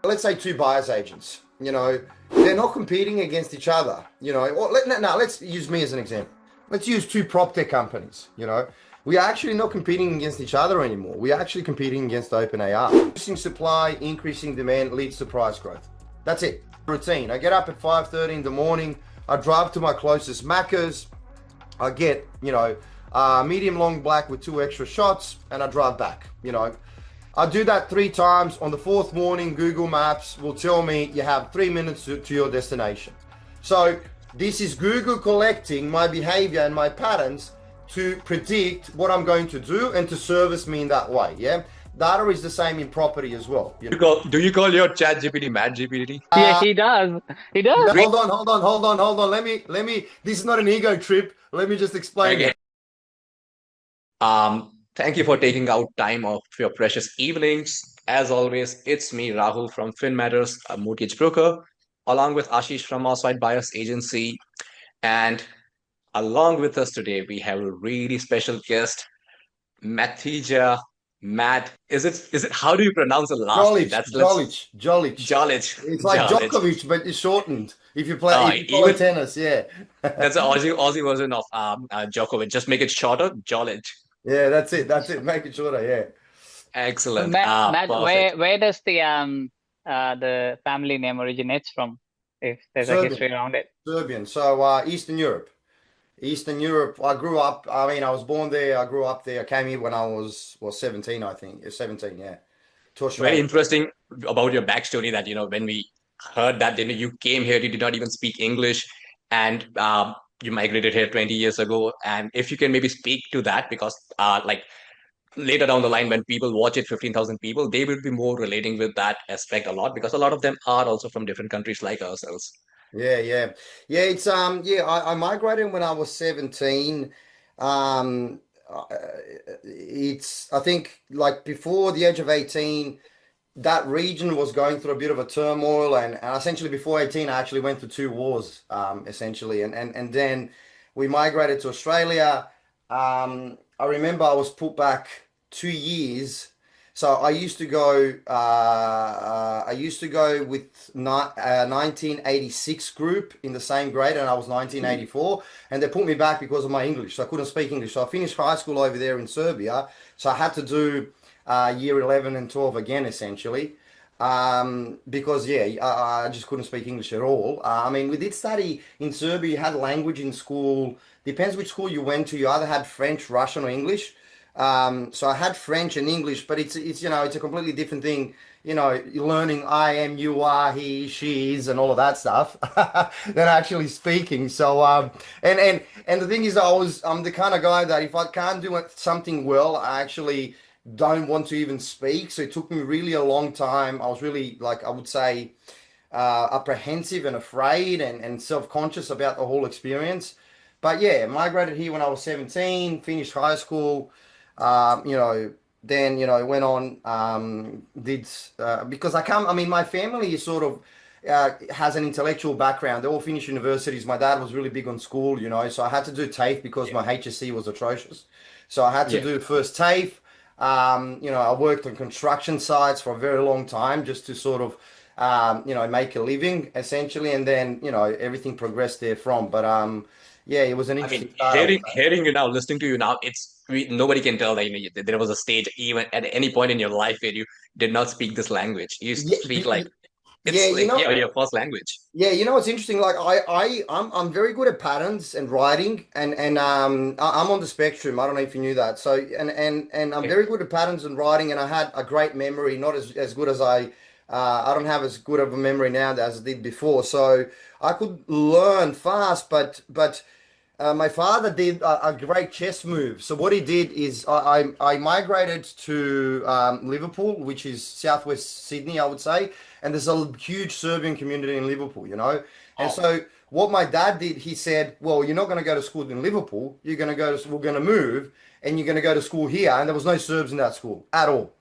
let's say two buyer's agents, they're not competing against each other, or let's use me as an example. Let's use two prop tech companies, we are actually not competing against each other anymore. We are actually competing against OpenAI. Increasing supply, increasing demand leads to price growth. That's it. Routine. I get up at 5:30 in the morning. I drive to my closest Macca's. I get, medium long black with 2 extra shots, and I drive back. I do that 3 times. On the 4th morning, Google Maps will tell me you have 3 minutes to your destination. So this is Google collecting my behavior and my patterns to predict what I'm going to do and to service me in that way. Yeah. Data is the same in property as well. Do you call your chat GPT Mad GPT? Yeah, he does. He does. Hold on. Let me, this is not an ego trip. Let me just explain it. Thank you for taking out time of your precious evenings. As always, it's me, Rahul from Fin Matters, a mortgage broker, along with Ashish from Outside Buyers Agency. And along with us today, we have a really special guest, Matija. Matt, is it? How do you pronounce the last name? Djolic. It's like Djokovic, but it's shortened. If you play tennis, yeah. That's the Aussie version of Djokovic. Just make it shorter, Djolic. Yeah, that's it. Make it shorter, yeah. Excellent. Matt, where does the family name originates from? If there's a history around it. Serbian. So Eastern Europe. I grew up, I was born there, I grew up there. I came here when I was 17, I think. 17, yeah. Very interesting about your backstory that, when we heard that, you came here, you did not even speak English, and you migrated here 20 years ago. And if you can maybe speak to that, because later down the line, when people watch it, 15,000 people, they will be more relating with that aspect a lot, because a lot of them are also from different countries like ourselves. Yeah. It's I migrated when I was 17. It's, I think, like before the age of 18, that region was going through a bit of a turmoil, and essentially before 18, I actually went through 2 wars, essentially, and then we migrated to Australia. I remember I was put back 2 years. So I used to go. I used to go with 1986 group in the same grade, and I was 1984, and they put me back because of my English. So I couldn't speak English. So I finished high school over there in Serbia. So I had to do year 11 and 12 again, essentially, because I just couldn't speak English at all. We did study in Serbia. You had language in school. Depends which school you went to. You either had French, Russian, or English. So I had French and English, but it's a completely different thing, learning I am, you are, he, she's, and all of that stuff than actually speaking. So, and the thing is, I'm the kind of guy that if I can't do something well, I actually don't want to even speak. So it took me really a long time. I was really, I would say, apprehensive and afraid and self-conscious about the whole experience. But yeah, migrated here when I was 17, finished high school. Then, went on, because my family is sort of, has an intellectual background. They all finished universities. My dad was really big on school, so I had to do TAFE because my HSC was atrocious. So I had to do first TAFE. I worked on construction sites for a very long time just to sort of, make a living essentially. And then, everything progressed there from, but, it was an interesting hearing you now, listening to you now, nobody can tell that there was a stage even at any point in your life where you did not speak this language. You speak your first language. Yeah, it's interesting. I'm very good at patterns and writing, and I'm on the spectrum. I don't know if you knew that. So and I'm very good at patterns and writing, and I had a great memory, not as good as I don't have as good of a memory now as I did before. So I could learn fast, but my father did a great chess move. So what he did is I migrated to Liverpool, which is southwest Sydney, I would say. And there's a huge Serbian community in Liverpool, And so what my dad did, he said, well, you're not going to go to school in Liverpool. We're going to move and you're going to go to school here. And there was no Serbs in that school at all.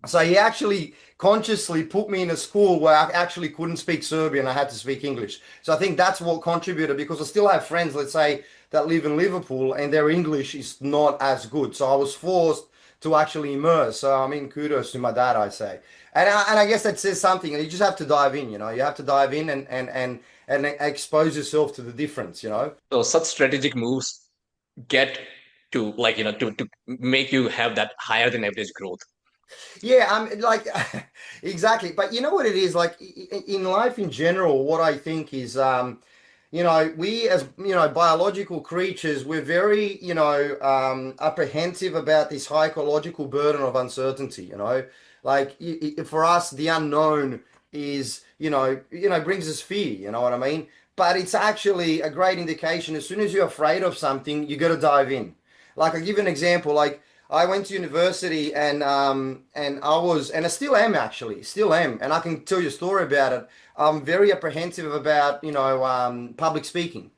So he actually consciously put me in a school where I actually couldn't speak Serbian. I had to speak English. So I think that's what contributed, because I still have friends, let's say, that live in Liverpool and their English is not as good. So I was forced to actually immerse. So I mean, kudos to my dad, I say. And I guess that says something. You just have to dive in, you know. You have to dive in and expose yourself to the difference, you know. So such strategic moves get to like, to make you have that higher than average growth. Yeah, like exactly. But you know what it is like in life in general, what I think is you know, we as, you know, biological creatures, we're very, you know, apprehensive about this psychological burden of uncertainty, you know. Like for us, the unknown is, brings us fear, you know what I mean? But it's actually a great indication. As soon as you're afraid of something, you got to dive in. Like I give you an example, like I went to university and I was and I still am actually still am and I can tell you a story about it. I'm very apprehensive about public speaking.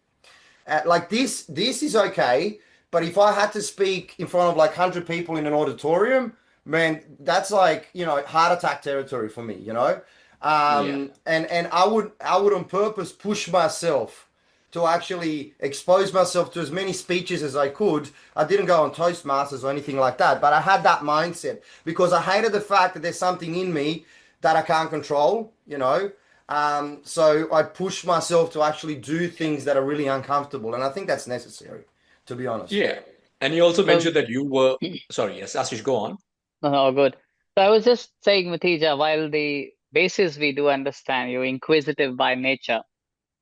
Like this is okay, but if I had to speak in front of like 100 people in an auditorium, man, that's like, heart attack territory for me, you know. Yeah. And I would on purpose push myself to actually expose myself to as many speeches as I could. I didn't go on Toastmasters or anything like that, but I had that mindset because I hated the fact that there's something in me that I can't control, you know. So I push myself to actually do things that are really uncomfortable, and I think that's necessary, to be honest. Yeah. And you also So, mentioned that you were, sorry, yes, Ashish, go on. oh, good. So I was just saying, Matija, while the basis we do understand, you're inquisitive by nature.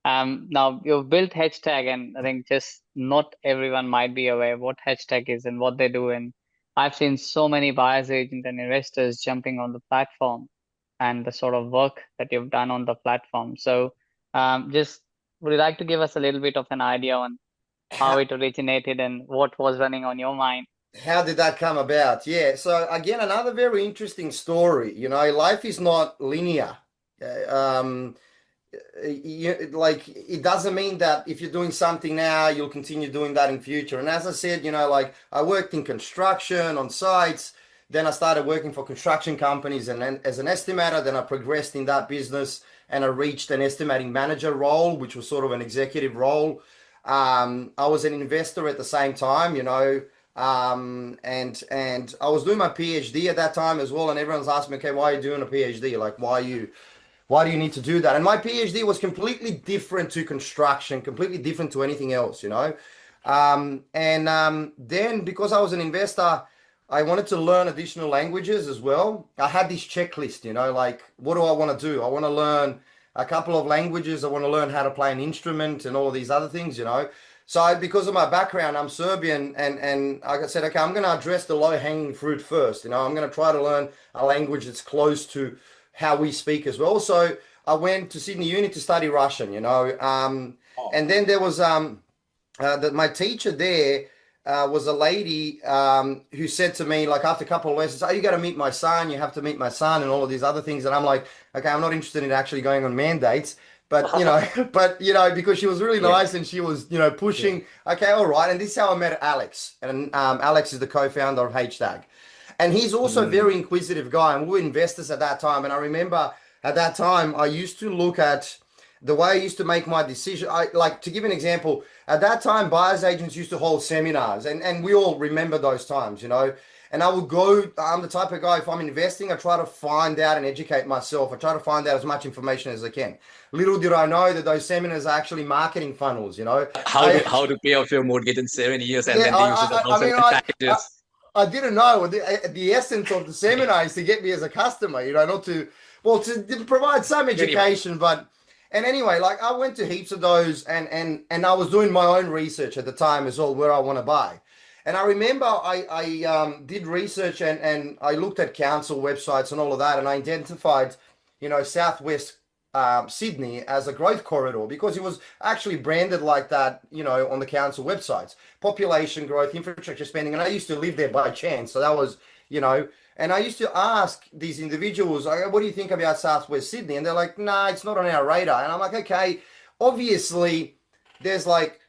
Now you've built hashtag, and I think just not everyone might be aware what hashtag is and what they do. And I've seen so many buyers agents and investors jumping on the platform and the sort of work that you've done on the platform. So, just would you like to give us a little bit of an idea on how How, it originated and what was running on your mind? how did that come about? Yeah, so again, another very interesting story. You know, life is not linear. Um, like it doesn't mean that if you're doing something now, you'll continue doing that in future. And as I said, like I worked in construction on sites, then I started working for construction companies and then as an estimator, then I progressed in that business and I reached an estimating manager role, which was sort of an executive role. I was an investor at the same time, and I was doing my PhD at that time as well. And everyone's asking me, okay, why are you doing a PhD? Like, why do you need to do that? And my PhD was completely different to construction, completely different to anything else, you know. And then because I was an investor, I wanted to learn additional languages as well. I had this checklist, like what do I want to do? I want to learn a couple of languages. I want to learn how to play an instrument and all of these other things. So because of my background, I'm Serbian, and like I said, okay, I'm going to address the low-hanging fruit first. I'm going to try to learn a language that's close to how we speak as well. So I went to Sydney Uni to study Russian. Oh. And then there was my teacher there was a lady who said to me, like after a couple of lessons, oh, you got to meet my son, you have to meet my son, and all of these other things. And I'm like, okay, I'm not interested in actually going on mandates. But because she was really Yeah. nice and she was, Yeah. pushing. Okay, all right. And this is how I met Alex, and Alex is the co-founder of Htag. And he's also a Mm. very inquisitive guy, and we were investors at that time. And I remember at that time, I used to look at the way I used to make my decision. I like to give an example. At that time, buyers agents used to hold seminars, and we all remember those times. And I would go, I'm the type of guy, if I'm investing, I try to find out and educate myself. I try to find out as much information as I can. Little did I know that those seminars are actually marketing funnels. How to I, how to pay off your mortgage in 7 years, and yeah, then they use the I house mean, and I, packages. I didn't know the essence of the seminar is to get me as a customer, not to, well, to provide some Anyway, education, but, and anyway, like I went to heaps of those and I was doing my own research at the time as well, where I want to buy. And I remember I did research and I looked at council websites and all of that, and I identified, Southwest Sydney as a growth corridor because it was actually branded like that, on the council websites. Population growth, infrastructure spending, and I used to live there by chance, so that was, and I used to ask these individuals, what do you think about Southwest Sydney? And they're like, nah, it's not on our radar. And I'm like, okay, obviously there's like,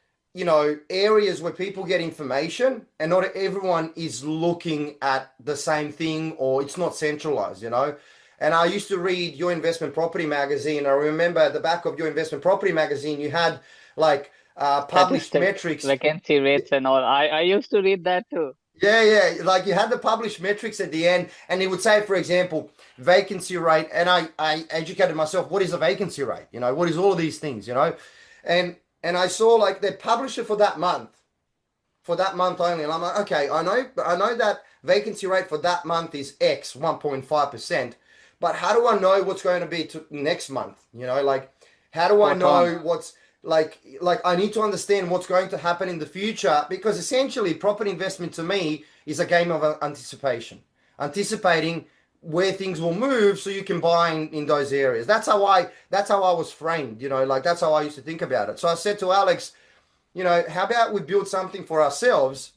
areas where people get information and not everyone is looking at the same thing or it's not centralized. And I used to read Your Investment Property magazine. I remember at the back of Your Investment Property magazine, you had like published Statistics, metrics. vacancy rates, and all. I used to read that too. Yeah, yeah. Like you had the published metrics at the end, and it would say, for example, vacancy rate. And I educated myself, what is a vacancy rate? You know, what is all of these things, you know? And I saw like they publish it for that month only. And I'm like, okay, I know that vacancy rate for that month is X, 1.5%. But how do I know what's going to be to next month? You know, like how do I Spot on. know what's like I need to understand what's going to happen in the future because essentially property investment to me is a game of anticipation. Anticipating where things will move so you can buy in those areas. That's how I was framed, you know, like that's how I used to think about it. So I said to Alex, you know, how about we build something for ourselves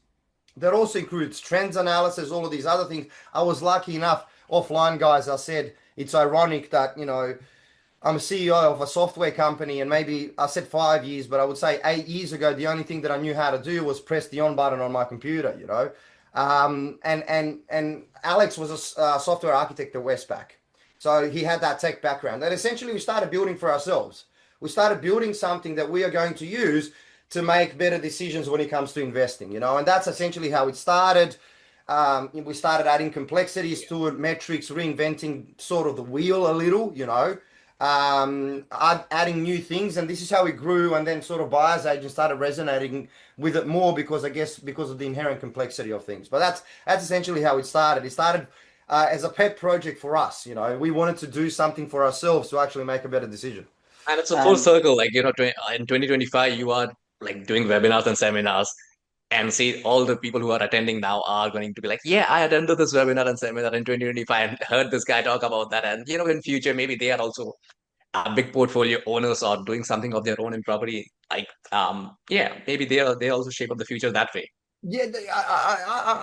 that also includes trends analysis, all of these other things. I was lucky enough, offline guys, I said, it's ironic that, you know, I'm a CEO of a software company, and maybe I said 5 years, but I would say 8 years ago, the only thing that I knew how to do was press the on button on my computer, you know. And Alex was a software architect at Westpac, so he had that tech background. And essentially, we started building for ourselves. We started building something that we are going to use to make better decisions when it comes to investing, you know. And that's essentially how it started. We started adding complexities to it, metrics, reinventing sort of the wheel a little, you know, adding new things, and this is how it grew. And then sort of buyer's agent started resonating with it more because I guess because of the inherent complexity of things. But that's essentially how it started. It started as a pet project for us. You know, we wanted to do something for ourselves to actually make a better decision. And it's a full And circle. Like, in 2025, you are like doing webinars and seminars. And see, all the people who are attending now are going to be like, yeah, I attended this webinar and seminar in 2025 and heard this guy talk about that. And, in future, maybe they are also big portfolio owners or doing something of their own in property. Like, yeah, maybe they also shape up the future that way. Yeah,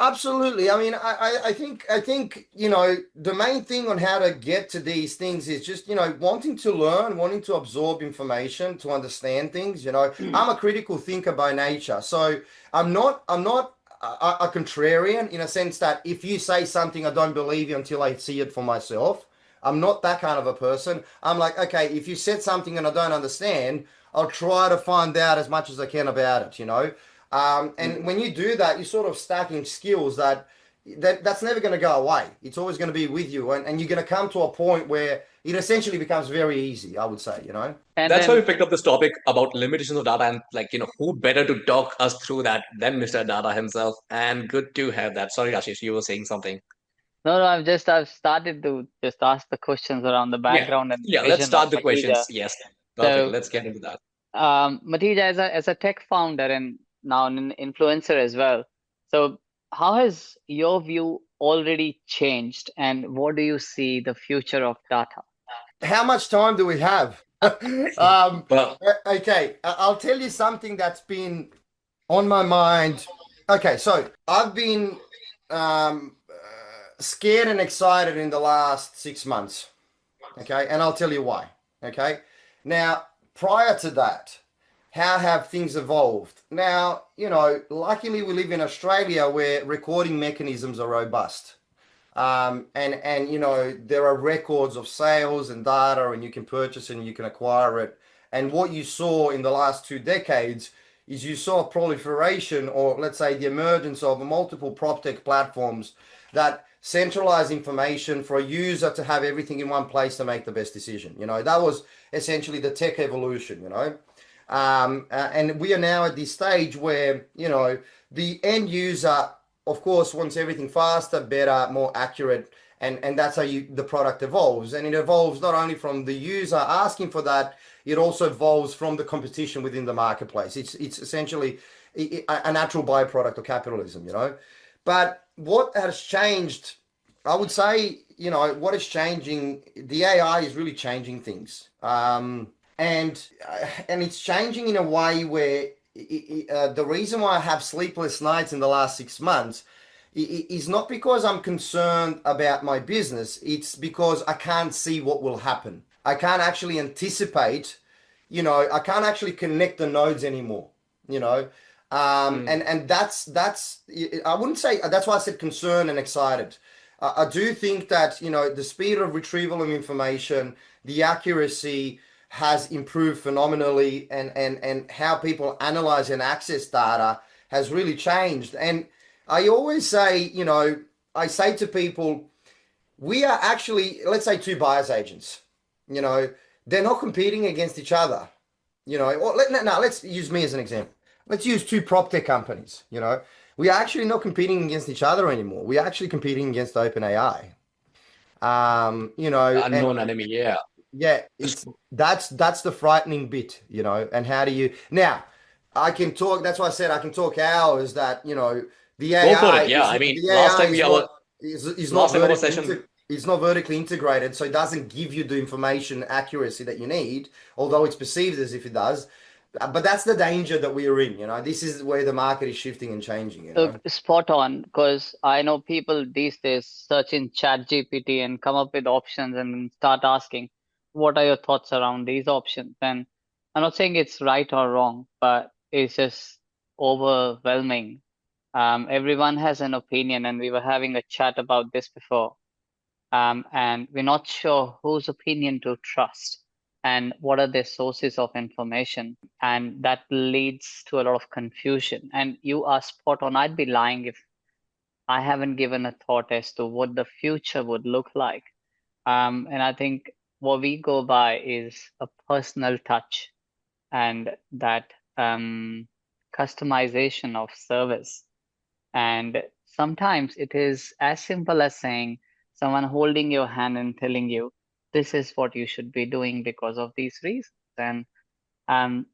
absolutely. I mean, I think, you know, the main thing on how to get to these things is just, you know, wanting to learn, wanting to absorb information, to understand things. You know, I'm a critical thinker by nature, so I'm not a contrarian in a sense that if you say something, I don't believe you until I see it for myself. I'm not that kind of a person. I'm like, okay, if you said something and I don't understand, I'll try to find out as much as I can about it, you know. And when you do that, you're sort of stacking skills that's never going to go away. It's always going to be with you, and you're going to come to a point where it essentially becomes very easy, I would say, you know. and That's why we then picked up this topic about limitations of data and like, who better to talk us through that than Mr. Data himself. And good to have that. Sorry, Ashish, you were saying something. no, I've started to just ask the questions around the Yeah. background and Yeah, let's vision of start the Matija. questions. Yes. Perfect. So, Let's get into that. Matija, as a tech founder and now an influencer as well, so how has your view already changed, and what do you see the future of data? How much time do we have? Well, Okay, I'll tell you something that's been on my mind. Okay, so I've been scared and excited in the last 6 months. Okay, and I'll tell you why. Okay, now prior to that, how have things evolved? Now, you know, luckily we live in Australia where recording mechanisms are robust. And you know, there are records of sales and data, and you can purchase and you can acquire it. And what you saw in the last 2 decades is you saw a proliferation, or let's say the emergence of multiple prop tech platforms that centralize information for a user to have everything in one place to make the best decision. You know, that was essentially the tech evolution, you know. And we are now at this stage where, you know, the end user, of course, wants everything faster, better, more accurate, and that's how the product evolves. And it evolves not only from the user asking for that, it also evolves from the competition within the marketplace. It's essentially a natural byproduct of capitalism, you know. But what has changed, I would say, you know, what is changing, the AI is really changing things. And it's changing in a way where the reason why I have sleepless nights in the last 6 months is not because I'm concerned about my business. It's because I can't see what will happen. I can't actually anticipate, you know, I can't actually connect the nodes anymore, you know. mm, And that's I wouldn't say that's why I said concerned and excited. I do think that, you know, the speed of retrieval of information, the accuracy has improved phenomenally, and how people analyze and access data has really changed. And I always say, I say to people, we are actually, let's say, two buyer's agents. You know, they're not competing against each other. Or now let's use me as an example. Let's use two prop tech companies. We are actually not competing against each other anymore. We're actually competing against OpenAI. And Unknown enemy, yeah. yeah, that's the frightening bit, and how do you now I can talk, that's why I said I can talk hours that, the Go for AI it. Yeah. is I mean, the AI is not last time our session. is not vertically integrated, so it doesn't give you the information accuracy that you need, although it's perceived as if it does. But that's the danger that we are in, This is where the market is shifting and changing, So spot on, because I know people these days search in ChatGPT and come up with options and start asking, what are your thoughts around these options? And I'm not saying it's right or wrong, but it's just overwhelming. Everyone has an opinion, and we were having a chat about this before. And we're not sure whose opinion to trust and what are their sources of information. And that leads to a lot of confusion. And you are spot on. I'd be lying if I haven't given a thought as to what the future would look like. And I think what we go by is a personal touch and that customization of service. And sometimes it is as simple as saying someone holding your hand and telling you this is what you should be doing because of these reasons. And um,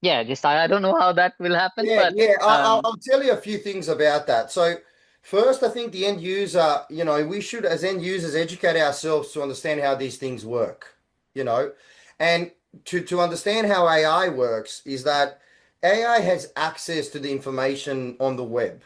yeah, just I don't know how that will happen, Yeah, but yeah. I'll tell you a few things about that. So, first, I think the end user, we should, as end users, educate ourselves to understand how these things work, you know, and to understand how AI works is that AI has access to the information on the web,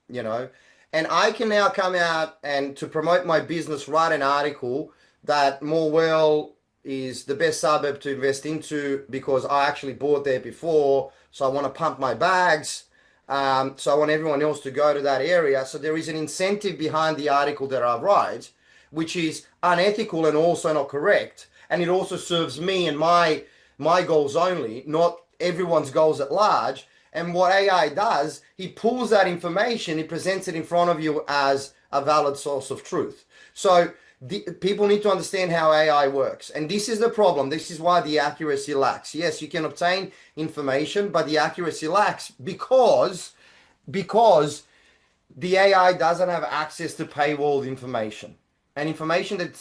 you know, and I can now come out and to promote my business, write an article that Morwell is the best suburb to invest into because I actually bought there before. So I want to pump my bags. So I want everyone else to go to that area. So there is an incentive behind the article that I write, which is unethical and also not correct. And it also serves me and my goals only, not everyone's goals at large. And what AI does, he pulls that information, he presents it in front of you as a valid source of truth. So people need to understand how AI works. And this is the problem. This is why the accuracy lacks. Yes, you can obtain information, but the accuracy lacks because the AI doesn't have access to paywall information. And information that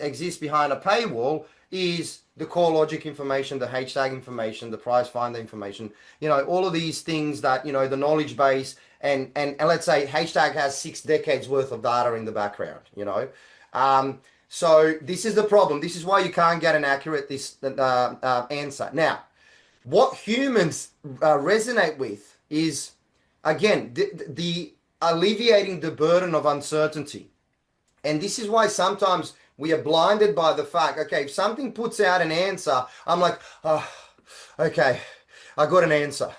exists behind a paywall is the core logic information, the hashtag information, the price finder information, all of these things that, the knowledge base and let's say hashtag has 6 decades worth of data in the background, So this is the problem. This is why you can't get an accurate answer. Now, what humans resonate with is, again, the alleviating the burden of uncertainty. And this is why sometimes we are blinded by the fact, okay, if something puts out an answer, I'm like, oh, okay, I got an answer,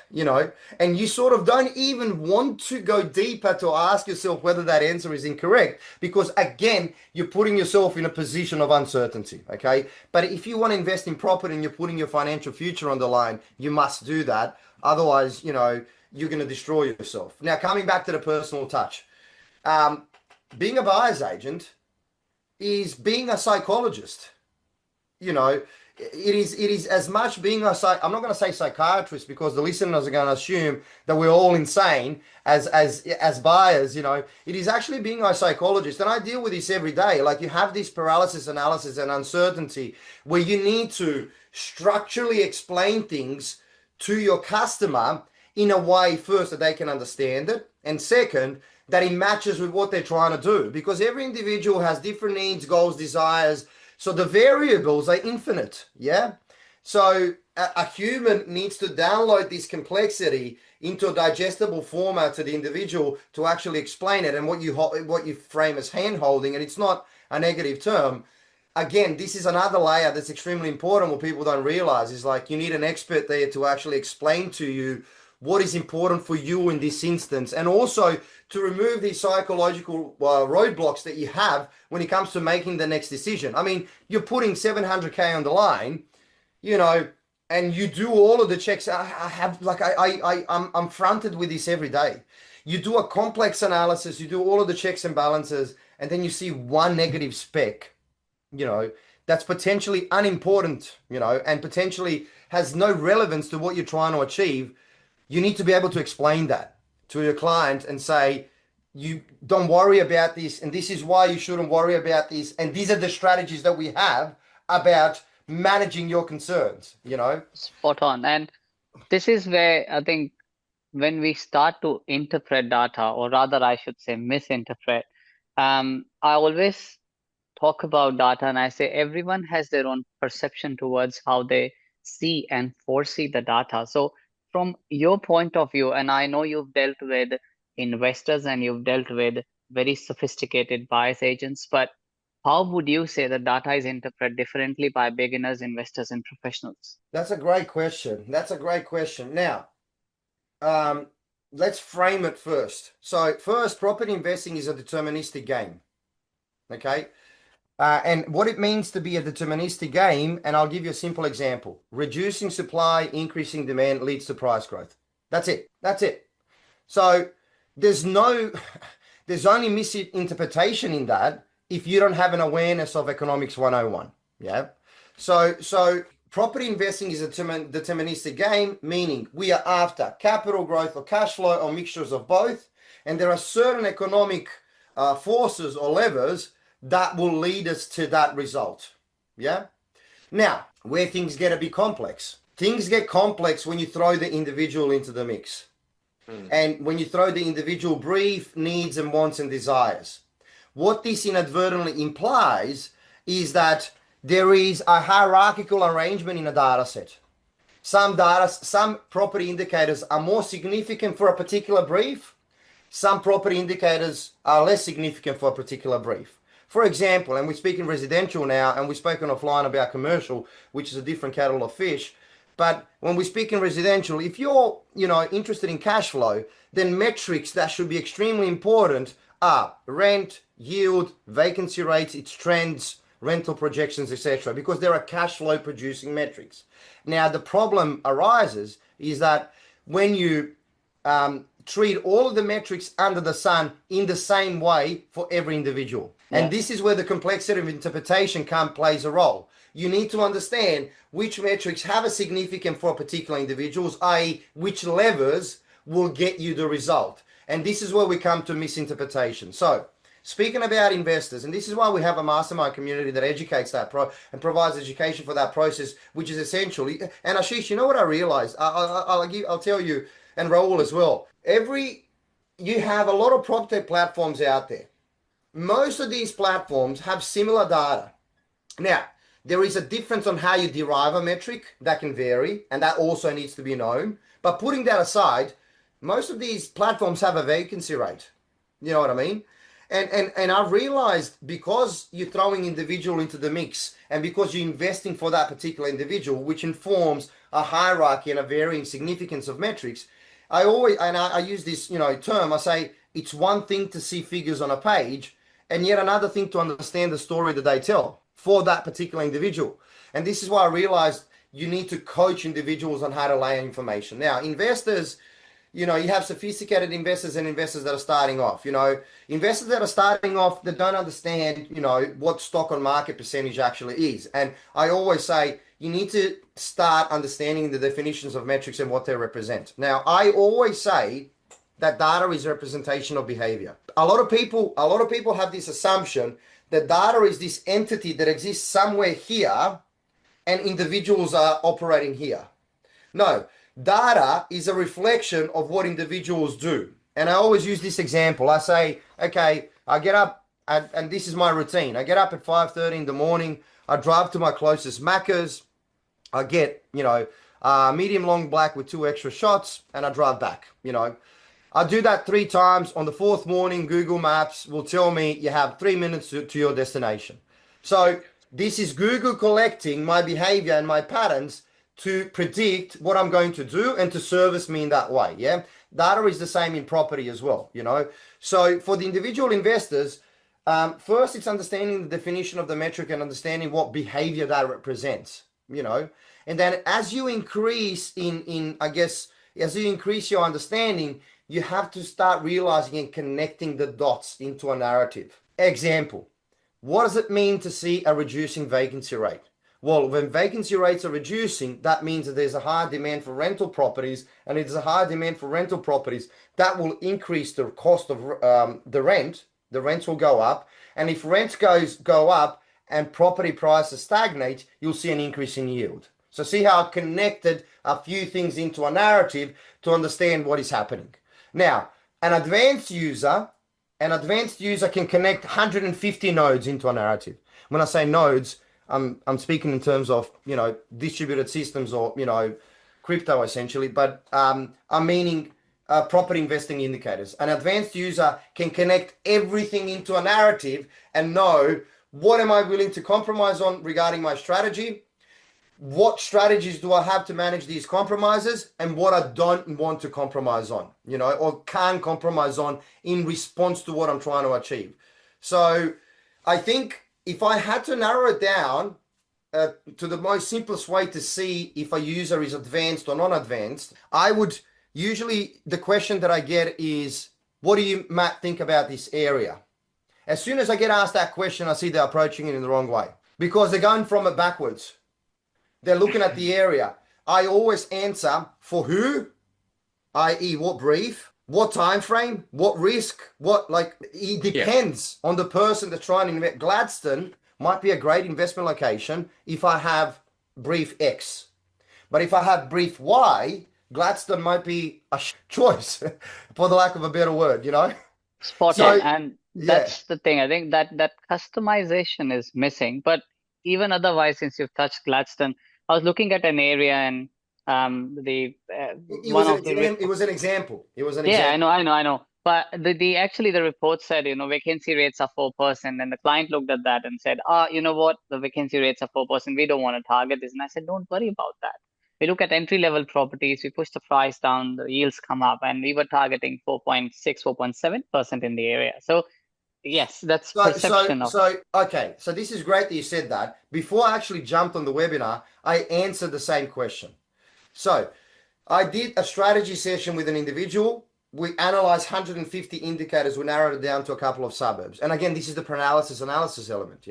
and you sort of don't even want to go deeper to ask yourself whether that answer is incorrect, because again, you're putting yourself in a position of uncertainty, okay? But if you want to invest in property and you're putting your financial future on the line, you must do that. Otherwise, you're going to destroy yourself. Now, coming back to the personal touch, being a buyer's agent is being a psychologist. It is as much being I'm not going to say psychiatrist because the listeners are going to assume that we're all insane as buyers. It is actually being a psychologist, and I deal with this every day. Like, you have this paralysis analysis and uncertainty where you need to structurally explain things to your customer in a way, first, that they can understand it, and second, that it matches with what they're trying to do, because every individual has different needs, goals, desires. So the variables are infinite. Yeah. So a human needs to download this complexity into a digestible format to the individual to actually explain it. And what you frame as hand holding, and it's not a negative term. Again, this is another layer that's extremely important. What people don't realize is, like, you need an expert there to actually explain to you what is important for you in this instance, and also to remove these psychological roadblocks that you have when it comes to making the next decision. I mean, you're putting 700K on the line, and you do all of the checks. I'm fronted with this every day. You do a complex analysis, you do all of the checks and balances, and then you see one negative spec, you know, that's potentially unimportant, you know, and potentially has no relevance to what you're trying to achieve. You need to be able to explain that to your client and say, you don't worry about this, and this is why you shouldn't worry about this, and these are the strategies that we have about managing your concerns, you know. Spot on. And this is where I think when we start to interpret data, or rather, I should say, misinterpret, I always talk about data and I say everyone has their own perception towards how they see and foresee the data. So, from your point of view, and I know you've dealt with investors and you've dealt with very sophisticated buyers agents, but how would you say the data is interpreted differently by beginners, investors, and professionals? That's a great question. That's a great question. Now, um, let's frame it first. So, first, property investing is a deterministic game. Okay. And what it means to be a deterministic game, and I'll give you a simple example. Reducing supply, increasing demand leads to price growth. That's it. That's it. So there's no, there's only misinterpretation in that if you don't have an awareness of economics 101. Yeah. So property investing is a deterministic game, meaning we are after capital growth or cash flow or mixtures of both. And there are certain economic forces or levers that will lead us to that result. Yeah. Now, where things get a bit complex. Things get complex when you throw the individual into the mix. And when you throw the individual brief, needs and wants and desires. What this inadvertently implies is that there is a hierarchical arrangement in a data set. Some property indicators are more significant for a particular brief. Some property indicators are less significant for a particular brief. For example, and we're speaking residential now, and we've spoken offline about commercial, which is a different kettle of fish. But when we speak in residential, if you're, interested in cash flow, then metrics that should be extremely important are rent, yield, vacancy rates, its trends, rental projections, etc., because there are cash flow producing metrics. Now, the problem arises is that when you treat all of the metrics under the sun in the same way for every individual. And this is where the complexity of interpretation plays a role. You need to understand which metrics have a significance for particular individuals, i.e. which levers will get you the result. And this is where we come to misinterpretation. So speaking about investors, and this is why we have a mastermind community that educates that and provides education for that process, which is essential. And Ashish, you know what I realized? I'll tell you, and Raul as well. You have a lot of PropTech platforms out there. Most of these platforms have similar data. Now, there is a difference on how you derive a metric that can vary, and that also needs to be known. But putting that aside, most of these platforms have a vacancy rate. You know what I mean? And I've realized because you're throwing individual into the mix and because you're investing for that particular individual, which informs a hierarchy and a varying significance of metrics, I use this, term, I say it's one thing to see figures on a page and yet another thing to understand the story that they tell for that particular individual. And this is why I realized you need to coach individuals on how to lay information. Now, investors, you have sophisticated investors and investors that are starting off. Investors that are starting off that don't understand, what stock on market percentage actually is. And I always say you need to start understanding the definitions of metrics and what they represent. Now, I always say that data is representation of behavior. A lot of people have this assumption that data is this entity that exists somewhere here and individuals are operating here. No. Data is a reflection of what individuals do. And I always use this example. I say, okay, I get up, and this is my routine. I get up at 5:30 in the morning. I drive to my closest Macca's. I get, medium long black with 2 extra shots, and I drive back. I do that 3 times. On the 4th morning, Google Maps will tell me you have 3 minutes to your destination. So this is Google collecting my behavior and my patterns to predict what I'm going to do and to service me in that way. Yeah. Data is the same in property as well, So for the individual investors, first it's understanding the definition of the metric and understanding what behavior that represents, And then as you increase as you increase your understanding, you have to start realizing and connecting the dots into a narrative. Example, what does it mean to see a reducing vacancy rate? Well, when vacancy rates are reducing, that means that there's a higher demand for rental properties, and if there's a higher demand for rental properties, that will increase the cost of the rent. The rents will go up, and if rents go up and property prices stagnate, you'll see an increase in yield. So see how I connected a few things into a narrative to understand what is happening. Now, an advanced user can connect 150 nodes into a narrative. When I say nodes, I'm speaking in terms of, distributed systems or, crypto essentially, but I'm meaning property investing indicators. An advanced user can connect everything into a narrative and know, what am I willing to compromise on regarding my strategy? What strategies do I have to manage these compromises, and what I don't want to compromise on, or can't compromise on in response to what I'm trying to achieve. So I think if I had to narrow it down to the most simplest way to see if a user is advanced or non-advanced, I would usually, the question that I get is, what do you, Matt, think about this area? As soon as I get asked that question, I see they're approaching it in the wrong way because they're going from it backwards. They're looking at the area. I always answer for who, i.e. what brief, what time frame, what risk, it depends on the person that's trying to invest. Gladstone might be a great investment location if I have brief X. But if I have brief Y, Gladstone might be a choice, for the lack of a better word, Spot So, on. And yeah. that's the thing. I think that customization is missing. But even otherwise, since you've touched Gladstone, I was looking at an area and the It one was an of the example. It was an example. It was an yeah, example. I know. But the actually the report said, vacancy rates are 4%, and the client looked at that and said, you know what, the vacancy rates are 4%. We don't want to target this. And I said, don't worry about that. We look at entry level properties, we push the price down, the yields come up, and we were targeting 4.6, 4.7% in the area. So yes, that's perception of. Okay. So this is great that you said that. Before I actually jumped on the webinar, I answered the same question. So I did a strategy session with an individual. We analyzed 150 indicators. We narrowed it down to a couple of suburbs. And again, this is the paralysis analysis element,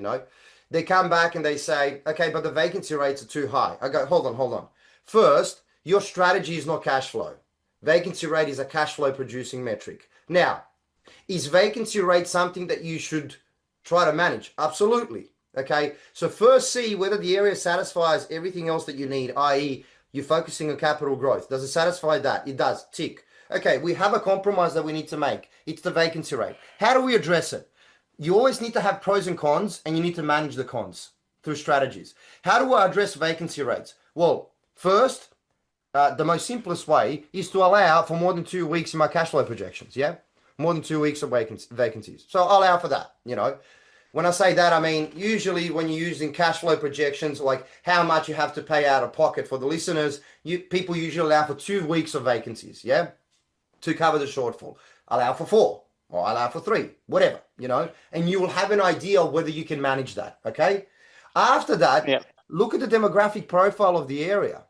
They come back and they say, okay, but the vacancy rates are too high. I go, hold on. First, your strategy is not cash flow. Vacancy rate is a cash flow producing metric. Now, is vacancy rate something that you should try to manage? Absolutely. Okay. So first see whether the area satisfies everything else that you need, i.e. you're focusing on capital growth. Does it satisfy that? It does. Tick. Okay, we have a compromise that we need to make. It's the vacancy rate. How do we address it? You always need to have pros and cons, and you need to manage the cons through strategies. How do I address vacancy rates? Well, first, the most simplest way is to allow for more than 2 weeks in my cash flow projections. Yeah, more than 2 weeks of vacancies. So I'll allow for that. When I say that, I mean usually when you're using cash flow projections, like how much you have to pay out of pocket for the listeners, people usually allow for 2 weeks of vacancies. Yeah, to cover the shortfall. Allow for 4 or allow for 3, whatever, and you will have an idea of whether you can manage that. Okay. After that, look at the demographic profile of the area.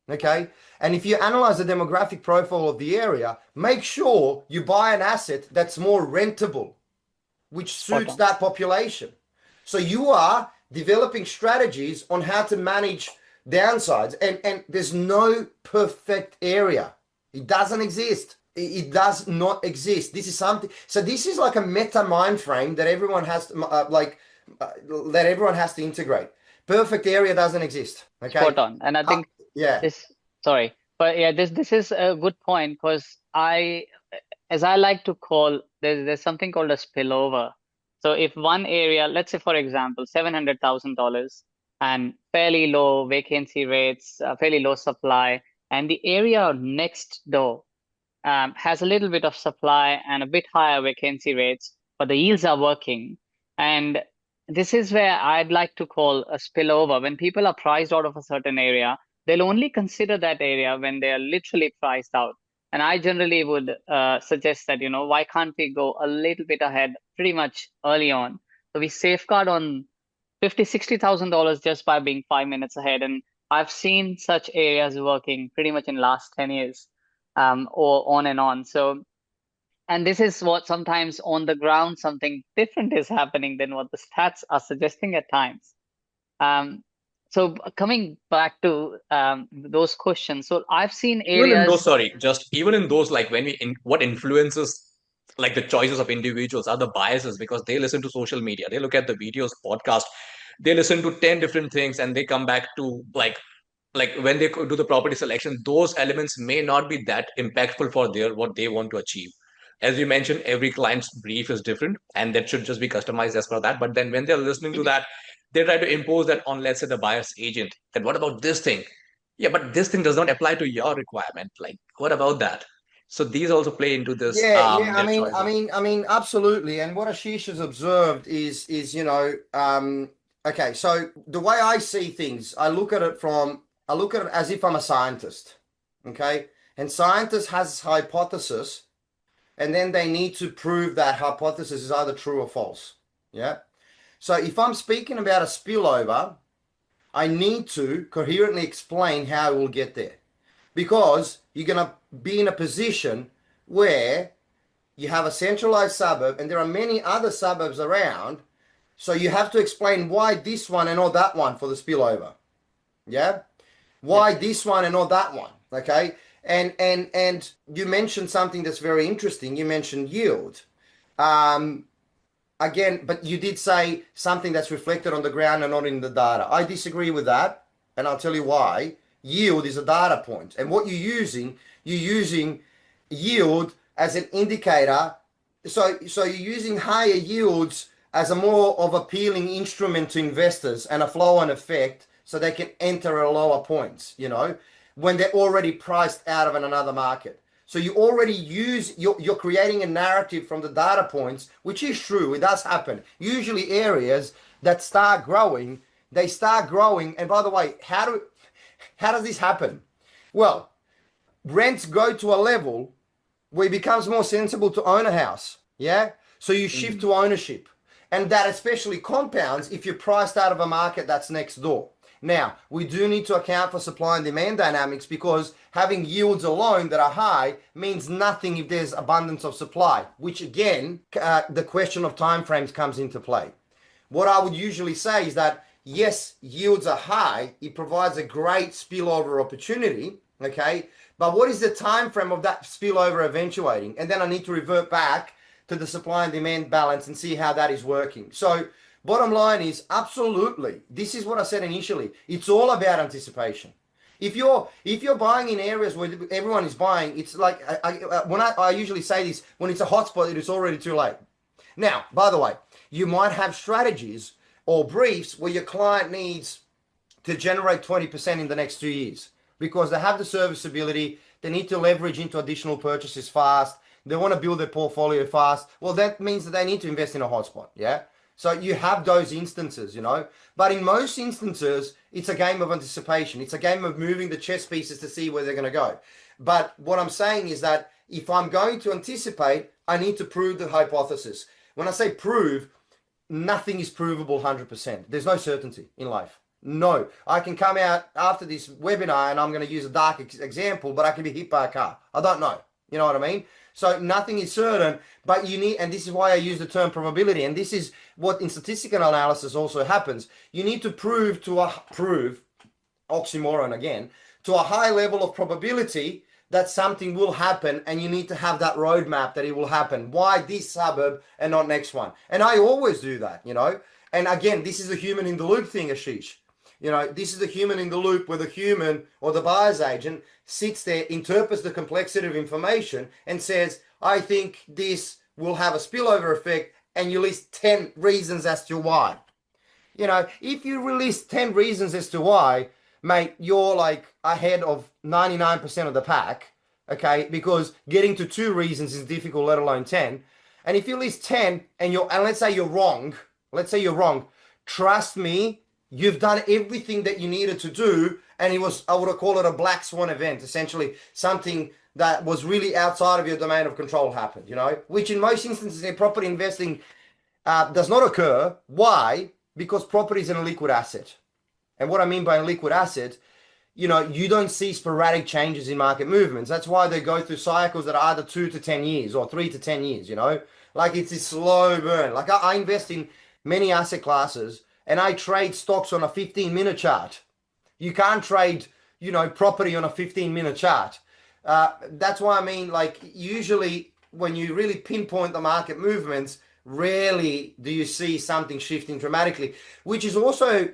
Okay. And if you analyze the demographic profile of the area, make sure you buy an asset that's more rentable, which suits that population. So you are developing strategies on how to manage downsides. And there's no perfect area. It doesn't exist. It does not exist. This is something. So this is like a meta mind frame that everyone has to that everyone has to integrate. Perfect area doesn't exist. Okay. Spot on. And I think sorry, but yeah, this is a good point because as I like to call, there's something called a spillover. So if one area, let's say for example, $700,000 and fairly low vacancy rates, fairly low supply, and the area next door has a little bit of supply and a bit higher vacancy rates, but the yields are working. And this is where I'd like to call a spillover. When people are priced out of a certain area, they'll only consider that area when they are literally priced out. And I generally would suggest that, why can't we go a little bit ahead pretty much early on? So we safeguard on $50,000, $60,000 just by being 5 minutes ahead. And I've seen such areas working pretty much in the last 10 years. or on and on. So, and this is what sometimes on the ground, something different is happening than what the stats are suggesting at times. So coming back to those questions, so I've seen Even in those, areas. sorry, just even in those, like when what influences like the choices of individuals are the biases, because they listen to social media, they look at the videos, podcast, they listen to 10 different things, and they come back to like when they do the property selection, those elements may not be that impactful for their what they want to achieve. As you mentioned, every client's brief is different, and that should just be customized as per that. But then when they're listening to that, they try to impose that on, let's say, the buyer's agent, that what about this thing? Yeah, but this thing does not apply to your requirement. Like, what about that? So these also play into this Yeah, yeah. I their mean, I choices. mean, I mean, absolutely. And what Ashish has observed is, okay. So the way I see things, I look at it as if I'm a scientist. Okay, and scientist has hypothesis, and then they need to prove that hypothesis is either true or false. Yeah. So if I'm speaking about a spillover, I need to coherently explain how we'll get there, because you're gonna be in a position where you have a centralized suburb and there are many other suburbs around. So you have to explain why this one and not that one for the spillover. Yeah. Yeah. Why this one and not that one. Okay. And you mentioned something that's very interesting. You mentioned yield. Um, Again, but you did say something that's reflected on the ground and not in the data. I disagree with that, and I'll tell you why. Yield is a data point, and what you're using yield as an indicator. So you're using higher yields as a more of appealing instrument to investors and a flow-on effect, so they can enter at lower points. When they're already priced out of another market. So you already you're creating a narrative from the data points, which is true. It does happen. Usually areas that start growing, they start growing. And by the way, how does this happen? Well, rents go to a level where it becomes more sensible to own a house. Yeah. So you shift to ownership. And that especially compounds if you're priced out of a market that's next door. Now, we do need to account for supply and demand dynamics, because having yields alone that are high means nothing if there's abundance of supply, which again, the question of timeframes comes into play. What I would usually say is that, yes, yields are high. It provides a great spillover opportunity, okay? But what is the time frame of that spillover eventuating? And then I need to revert back to the supply and demand balance and see how that is working. So bottom line is, absolutely, this is what I said initially. It's all about anticipation. If you're buying in areas where everyone is buying, it's like I usually say this, when it's a hotspot, it is already too late. Now, by the way, you might have strategies or briefs where your client needs to generate 20% in the next 2 years because they have the serviceability, they need to leverage into additional purchases fast, they want to build their portfolio fast. Well, that means that they need to invest in a hotspot, yeah? So you have those instances, but in most instances, it's a game of anticipation. It's a game of moving the chess pieces to see where they're going to go. But what I'm saying is that if I'm going to anticipate, I need to prove the hypothesis. When I say prove, nothing is provable 100%. There's no certainty in life. No, I can come out after this webinar and I'm going to use a dark example, but I can be hit by a car. I don't know. You know what I mean? So nothing is certain, but you need, and this is why I use the term probability, and this is what in statistical analysis also happens. You need to prove, oxymoron again, to a high level of probability that something will happen, and you need to have that roadmap that it will happen. Why this suburb and not next one? And I always do that, And again, this is the human in the loop thing, Ashish. This is the human in the loop where the human or the buyer's agent sits there, interprets the complexity of information and says, I think this will have a spillover effect, and you list 10 reasons as to why. If you release 10 reasons as to why, mate, you're like ahead of 99% of the pack, okay? Because getting to 2 reasons is difficult, let alone 10. And if you list 10 and let's say you're wrong, trust me, you've done everything that you needed to do, and I would call it a black swan event, essentially something that was really outside of your domain of control happened, which in most instances in property investing does not occur. Why? Because property is an illiquid asset. And what I mean by a liquid asset, you don't see sporadic changes in market movements. That's why they go through cycles that are either 2 to 10 years or 3 to 10 years. Like it's a slow burn. Like I invest in many asset classes and I trade stocks on a 15-minute chart. You can't trade, property on a 15-minute chart. That's why I mean, like, usually when you really pinpoint the market movements, rarely do you see something shifting dramatically, which is also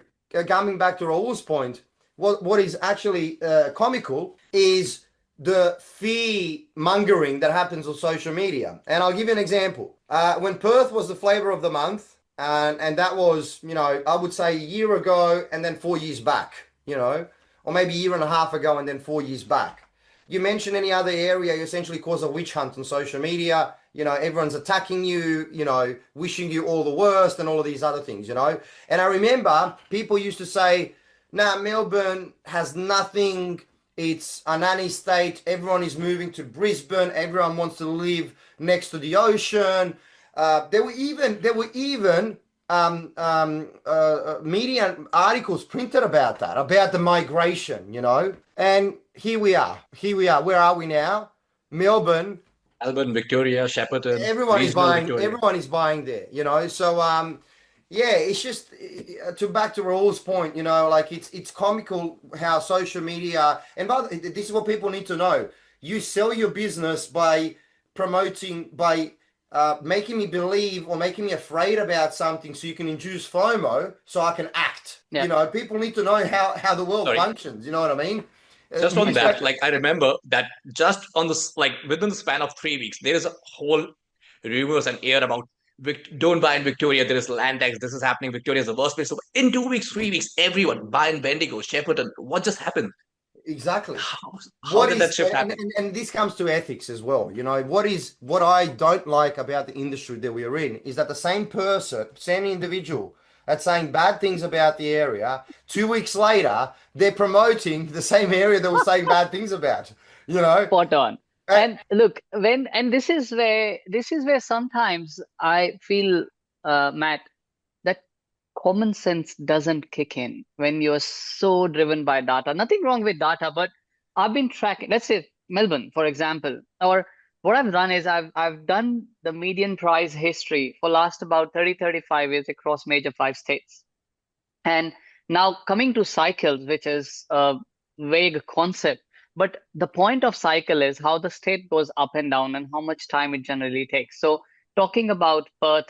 coming back to Raul's point. What is actually comical is the fear mongering that happens on social media. And I'll give you an example. When Perth was the flavor of the month, and that was, I would say a year ago and then 4 years back, or maybe a year and a half ago and then 4 years back. You mention any other area, you essentially cause a witch hunt on social media. Everyone's attacking you, wishing you all the worst and all of these other things. And I remember people used to say, nah, Melbourne has nothing. It's a nanny state. Everyone is moving to Brisbane. Everyone wants to live next to the ocean. There were even media articles printed about that, about the migration, And here we are. Where are we now? Melbourne. Melbourne, Victoria, Shepparton, Everyone is regional buying. Victoria. Everyone is buying there. So yeah, it's just back to Raul's point. Like it's comical how social media, and this is what people need to know. You sell your business by promoting, by making me believe or making me afraid about something so you can induce FOMO so I can act. Yeah. People need to know how the world functions. You know what I mean? Just on that, like I remember that just on this, like within the span of 3 weeks, there is a whole rumors and air about don't buy in Victoria. There is land tax. This is happening. Victoria is the worst place. So in 2 weeks, 3 weeks, everyone buy in Bendigo, Shepparton. What just happened? Exactly. How did that shift happen? And this comes to ethics as well. What I don't like about the industry that we are in is that the same person, same individual that's saying bad things about the area, 2 weeks later, they're promoting the same area that was saying bad things about, Spot on. And look, this is where sometimes I feel, Matt, that common sense doesn't kick in when you're so driven by data. Nothing wrong with data, but I've been tracking, let's say Melbourne, for example, or what I've done is I've done the median price history for last about 35 years across major 5 states. And now coming to cycles, which is a vague concept, but the point of cycle is how the state goes up and down and how much time it generally takes. So talking about Perth,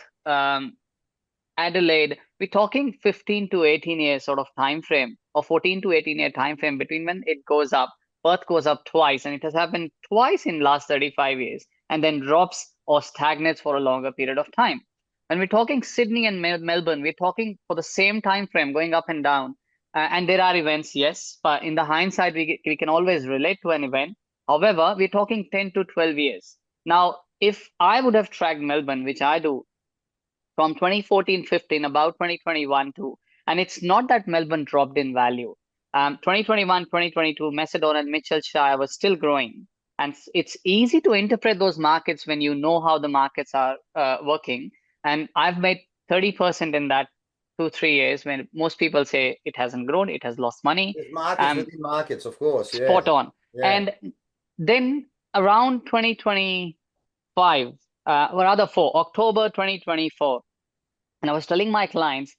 Adelaide, we're talking 15 to 18 years sort of time frame, or 14 to 18-year time frame between when it goes up. Perth goes up twice, and it has happened twice in last 35 years, and then drops or stagnates for a longer period of time. When we're talking Sydney and Melbourne, we're talking for the same time frame going up and down. And there are events, yes, but in the hindsight, we can always relate to an event. However, we're talking 10 to 12 years. Now, if I would have tracked Melbourne, which I do, from 2014-15, about 2021 too, and it's not that Melbourne dropped in value. 2021, 2022, Macedon and Mitchellshire was still growing. And it's easy to interpret those markets when you know how the markets are working. And I've made 30% in that 2-3 years when most people say it hasn't grown, it has lost money. There's markets within markets, of course. Yeah. Spot on. Yeah. And then around 2025, or rather October 2024, and I was telling my clients,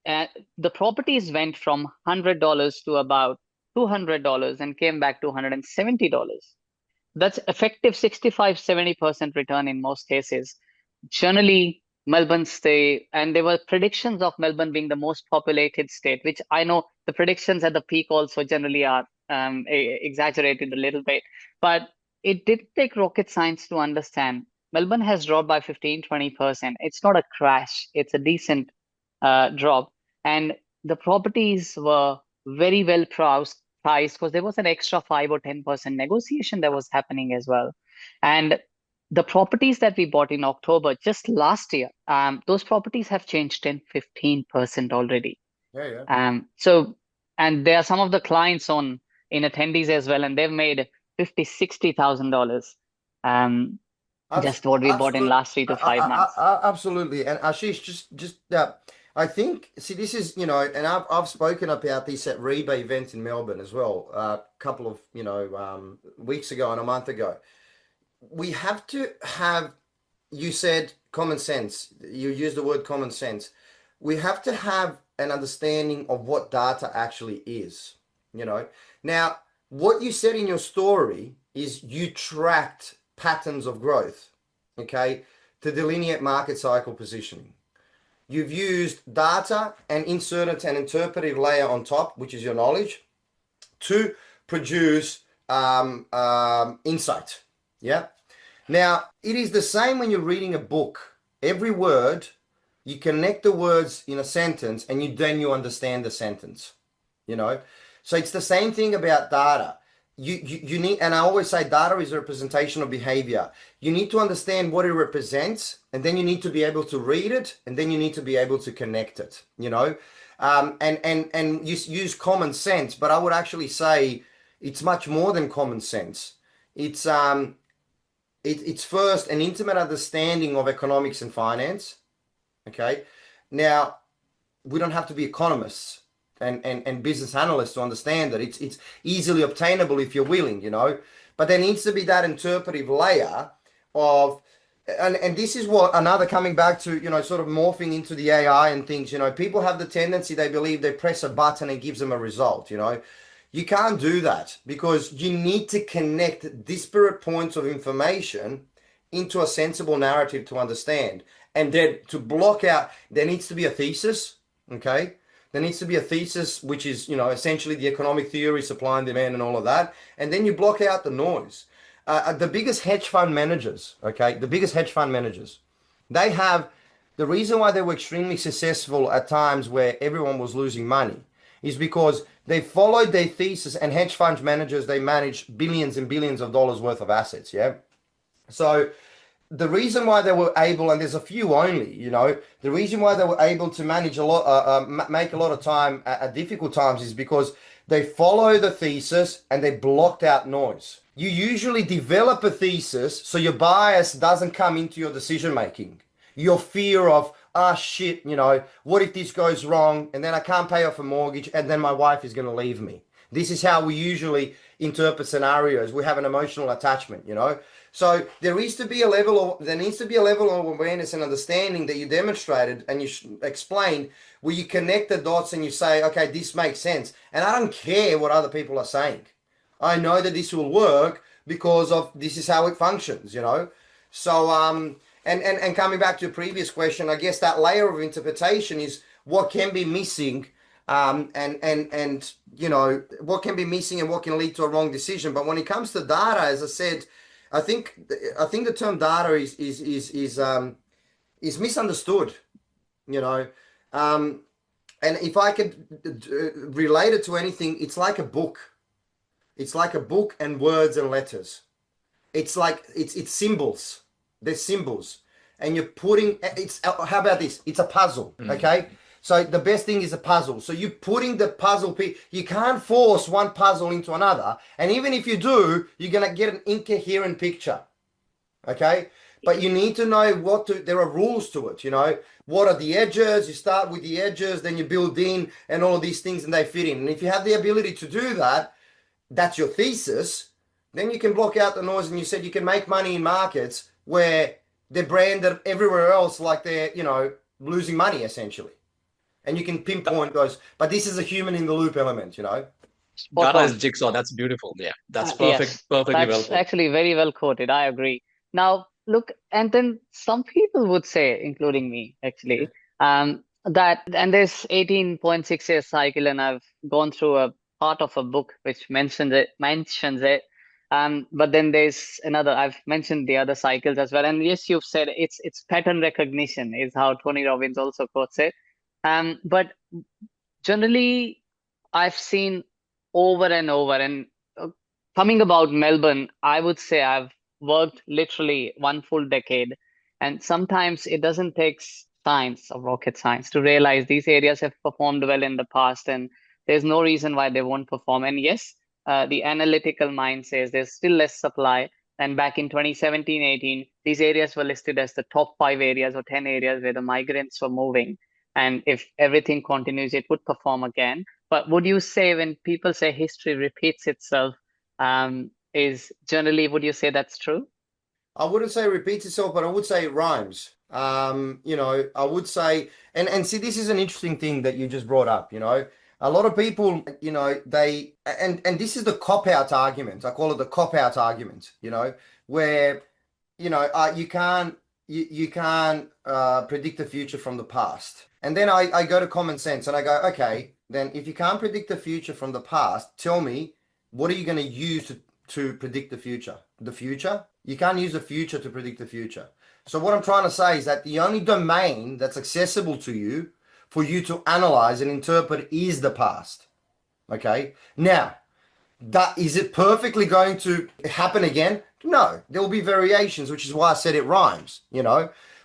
the properties went from $100 to about $200 and came back to $170. That's effective 65-70% return in most cases. Generally, Melbourne stay, and there were predictions of Melbourne being the most populated state, which I know the predictions at the peak also generally are exaggerated a little bit. But it did take rocket science to understand. Melbourne has dropped by 15-20%. It's not a crash, it's a decent drop. And the properties were very well priced because there was an extra 5 or 10% negotiation that was happening as well. And the properties that we bought in October just last year, those properties have changed 10-15% already. Yeah. So, and there are some of the clients in attendees as well, and they've made $50,000-$60,000. Just what we bought in last 3 to 5 months. Absolutely. And Ashish, just I think, see, this is, and I've spoken about this at Reba event in Melbourne as well, a couple of, weeks ago and a month ago. We have to have, you said common sense. You used the word common sense. We have to have an understanding of what data actually is, you know. Now, what you said in your story is you tracked patterns of growth, okay, to delineate market cycle positioning. You've used data and inserted an interpretive layer on top, which is your knowledge, to produce insight. Yeah. Now, it is the same when you're reading a book. Every word, you connect the words in a sentence and then you understand the sentence, you know? So it's the same thing about data. You need, and I always say data is a representation of behavior. You need to understand what it represents, and then you need to be able to read it, and then you need to be able to connect it, and use common sense. But I would actually say it's much more than common sense. It's first an intimate understanding of economics and finance. Okay. Now, we don't have to be economists and business analysts to understand that it's easily obtainable if you're willing, but there needs to be that interpretive layer of, and this is what another coming back to, sort of morphing into the AI and things, people have the tendency, they believe they press a button and gives them a result, You can't do that because you need to connect disparate points of information into a sensible narrative to understand. And then to block out, there needs to be a thesis, okay? There needs to be a thesis, which is, essentially the economic theory, supply and demand and all of that. And then you block out the noise. The biggest hedge fund managers, okay? The biggest hedge fund managers, they have, the reason why they were extremely successful at times where everyone was losing money is because they followed their thesis, and hedge fund managers, they manage billions and billions of dollars worth of assets, yeah? So the reason why they were able, and there's a few only, the reason why they were able to manage a lot, make a lot of time at difficult times is because they follow the thesis and they blocked out noise. You usually develop a thesis so your bias doesn't come into your decision making. Your fear of, shit, what if this goes wrong and then I can't pay off a mortgage and then my wife is going to leave me. This is how we usually interpret scenarios. We have an emotional attachment, So there needs to be a level of awareness and understanding that you demonstrated and you explained where you connect the dots and you say, okay, this makes sense. And I don't care what other people are saying. I know that this will work because of this is how it functions, So and coming back to your previous question, I guess that layer of interpretation is what can be missing, and what can be missing and what can lead to a wrong decision. But when it comes to data, as I said, I think the term data is misunderstood, and if I could relate it to anything, it's like a book. It's like a book and words and letters. It's like it's symbols. They're symbols, and you're putting it's. How about this? It's a puzzle. Okay. So the best thing is a puzzle. So you're putting the puzzle piece. You can't force one puzzle into another. And even if you do, you're going to get an incoherent picture. Okay? But you need to know there are rules to it, What are the edges? You start with the edges, then you build in and all of these things and they fit in. And if you have the ability to do that, that's your thesis, then you can block out the noise. And you said you can make money in markets where they're branded everywhere else like they're, losing money essentially. And you can pinpoint those, but this is a human in the loop element, Spot Data on. is jigsaw. That's beautiful. Yeah, that's Yes, perfectly well that's put. actually very well quoted. I agree. Now, look, and then some people would say, including me, actually, that, and this 18.6 year cycle, and I've gone through a part of a book which mentions it. But then there's another, I've mentioned the other cycles as well. And yes, you've said it's pattern recognition is how Tony Robbins also quotes it. But generally, I've seen over and over, and coming about Melbourne, I would say I've worked literally one full decade, and sometimes it doesn't take science or rocket science to realize these areas have performed well in the past, and there's no reason why they won't perform. And yes, the analytical mind says there's still less supply. And back in 2017-18, these areas were listed as the top 5 areas or 10 areas where the migrants were moving. And if everything continues, it would perform again. But would you say when people say history repeats itself, is generally, would you say that's true? I wouldn't say it repeats itself, but I would say it rhymes. I would say, and see, this is an interesting thing that you just brought up. A lot of people, and this is the cop out argument. I call it the cop out argument. Where you can't predict the future from the past. And then I go to common sense and I go, okay, then if you can't predict the future from the past, tell me, what are you going to use to predict the future? The future? You can't use the future to predict the future. So what I'm trying to say is that the only domain that's accessible to you for you to analyze and interpret is the past. Okay? Now, is it perfectly going to happen again? No, there will be variations, which is why I said it rhymes.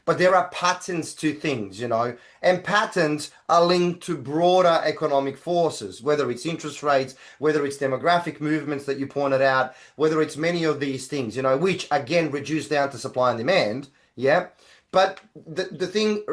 But there are patterns to things, and patterns are linked to broader economic forces, whether it's interest rates, whether it's demographic movements that you pointed out, whether it's many of these things, which again reduce down to supply and demand. Yeah. But the thing,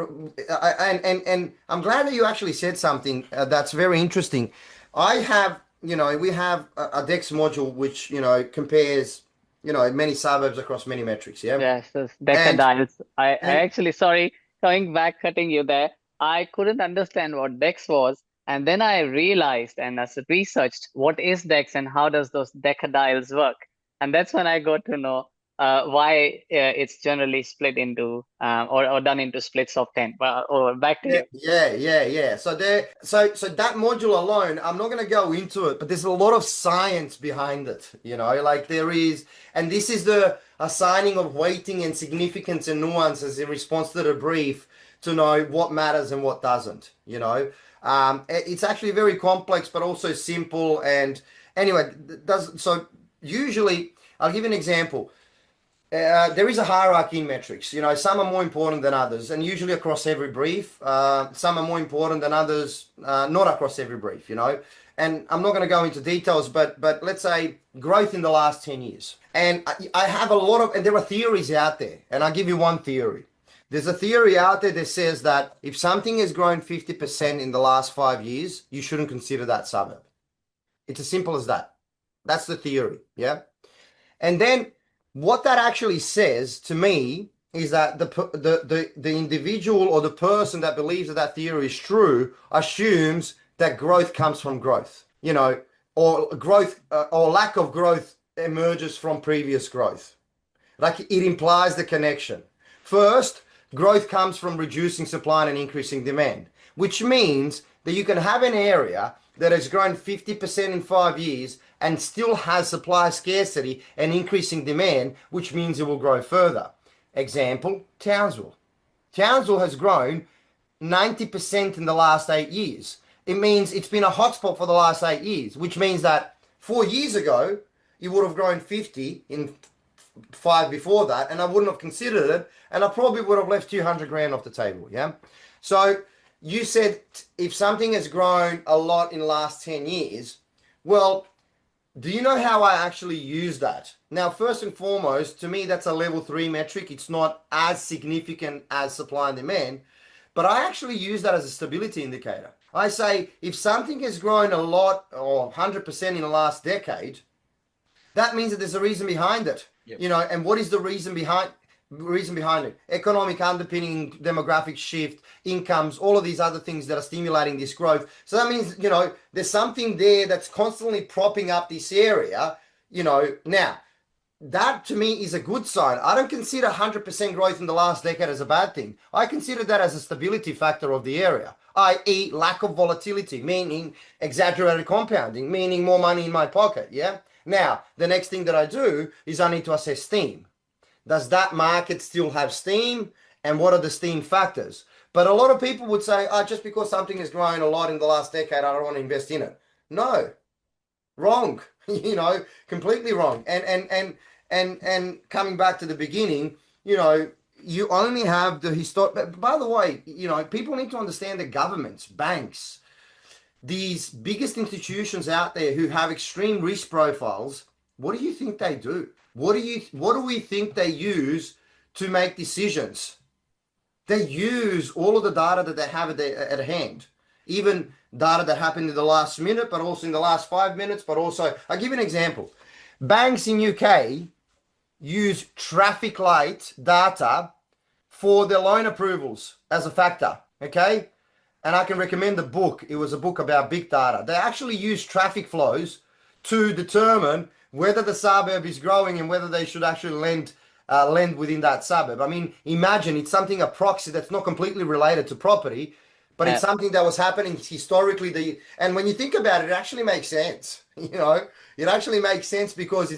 and I'm glad that you actually said something that's very interesting. I have, we have a DEX module which, compares, many suburbs across many metrics. Yeah. Yes, this And, decadiles. I and actually, sorry, coming back, cutting you there. I couldn't understand what DEX was. And then I realized and as I researched what is DEX and how does those decadiles work. And that's when I got to know why it's generally split into or done into splits of 10. Well, or back to Yeah, you. yeah, yeah, yeah. So that module alone, I'm not going to go into it, but there's a lot of science behind it, like there is, and this is the assigning of weighting and significance and nuances in response to the brief to know what matters and what doesn't. It's actually very complex, but also simple. And anyway, does so usually, I'll give you an example. There is a hierarchy in metrics. Some are more important than others, and usually across every brief. Some are more important than others, not across every brief. And I'm not going to go into details, but let's say growth in the last 10 years. And I have a lot of, and there are theories out there, and I'll give you one theory. There's a theory out there that says that if something has grown 50% in the last 5 years, you shouldn't consider that suburb. It's as simple as that. That's the theory. Yeah. And then what that actually says to me is that the individual or the person that believes that theory is true assumes that growth comes from growth, or growth or lack of growth emerges from previous growth. Like it implies the connection. First, growth comes from reducing supply and increasing demand, which means that you can have an area that has grown 50% in 5 years and still has supply scarcity and increasing demand, which means it will grow further. Example, Townsville. Townsville has grown 90% in the last 8 years. It means it's been a hotspot for the last 8 years, which means that 4 years ago, it would have grown 50 in 5 before that, and I wouldn't have considered it, and I probably would have left 200 grand off the table. Yeah. So you said if something has grown a lot in the last 10 years, well, do you know how I actually use that? Now, first and foremost, to me, that's a level 3 metric. It's not as significant as supply and demand, but I actually use that as a stability indicator. I say if something has grown a lot or 100% in the last decade, that means that there's a reason behind it. Yep. And what is the reason behind it? Economic underpinning, demographic shift, incomes, all of these other things that are stimulating this growth. So that means, there's something there that's constantly propping up this area. Now that to me is a good sign. I don't consider 100% growth in the last decade as a bad thing. I consider that as a stability factor of the area, i.e. lack of volatility, meaning exaggerated compounding, meaning more money in my pocket. Yeah. Now, the next thing that I do is I need to assess steam. Does that market still have steam? And what are the steam factors? But a lot of people would say, just because something has grown a lot in the last decade, I don't want to invest in it. No, wrong. Completely wrong. And coming back to the beginning, you only have the historic. By the way, people need to understand that governments, banks, these biggest institutions out there who have extreme risk profiles, what do you think they do? What do we think they use to make decisions? they use all of the data that they have at hand, even data that happened in the last minute, but also in the last 5 minutes. But also, I'll give you an example. Banks in UK use traffic light data for their loan approvals as a factor. Okay. And I can recommend the book. It was a book about big data. They actually use traffic flows to determine whether the suburb is growing and whether they should actually lend within that suburb. I mean, imagine it's something, a proxy that's not completely related to property, but it's something that was happening historically. And when you think about it, it actually makes sense. It actually makes sense because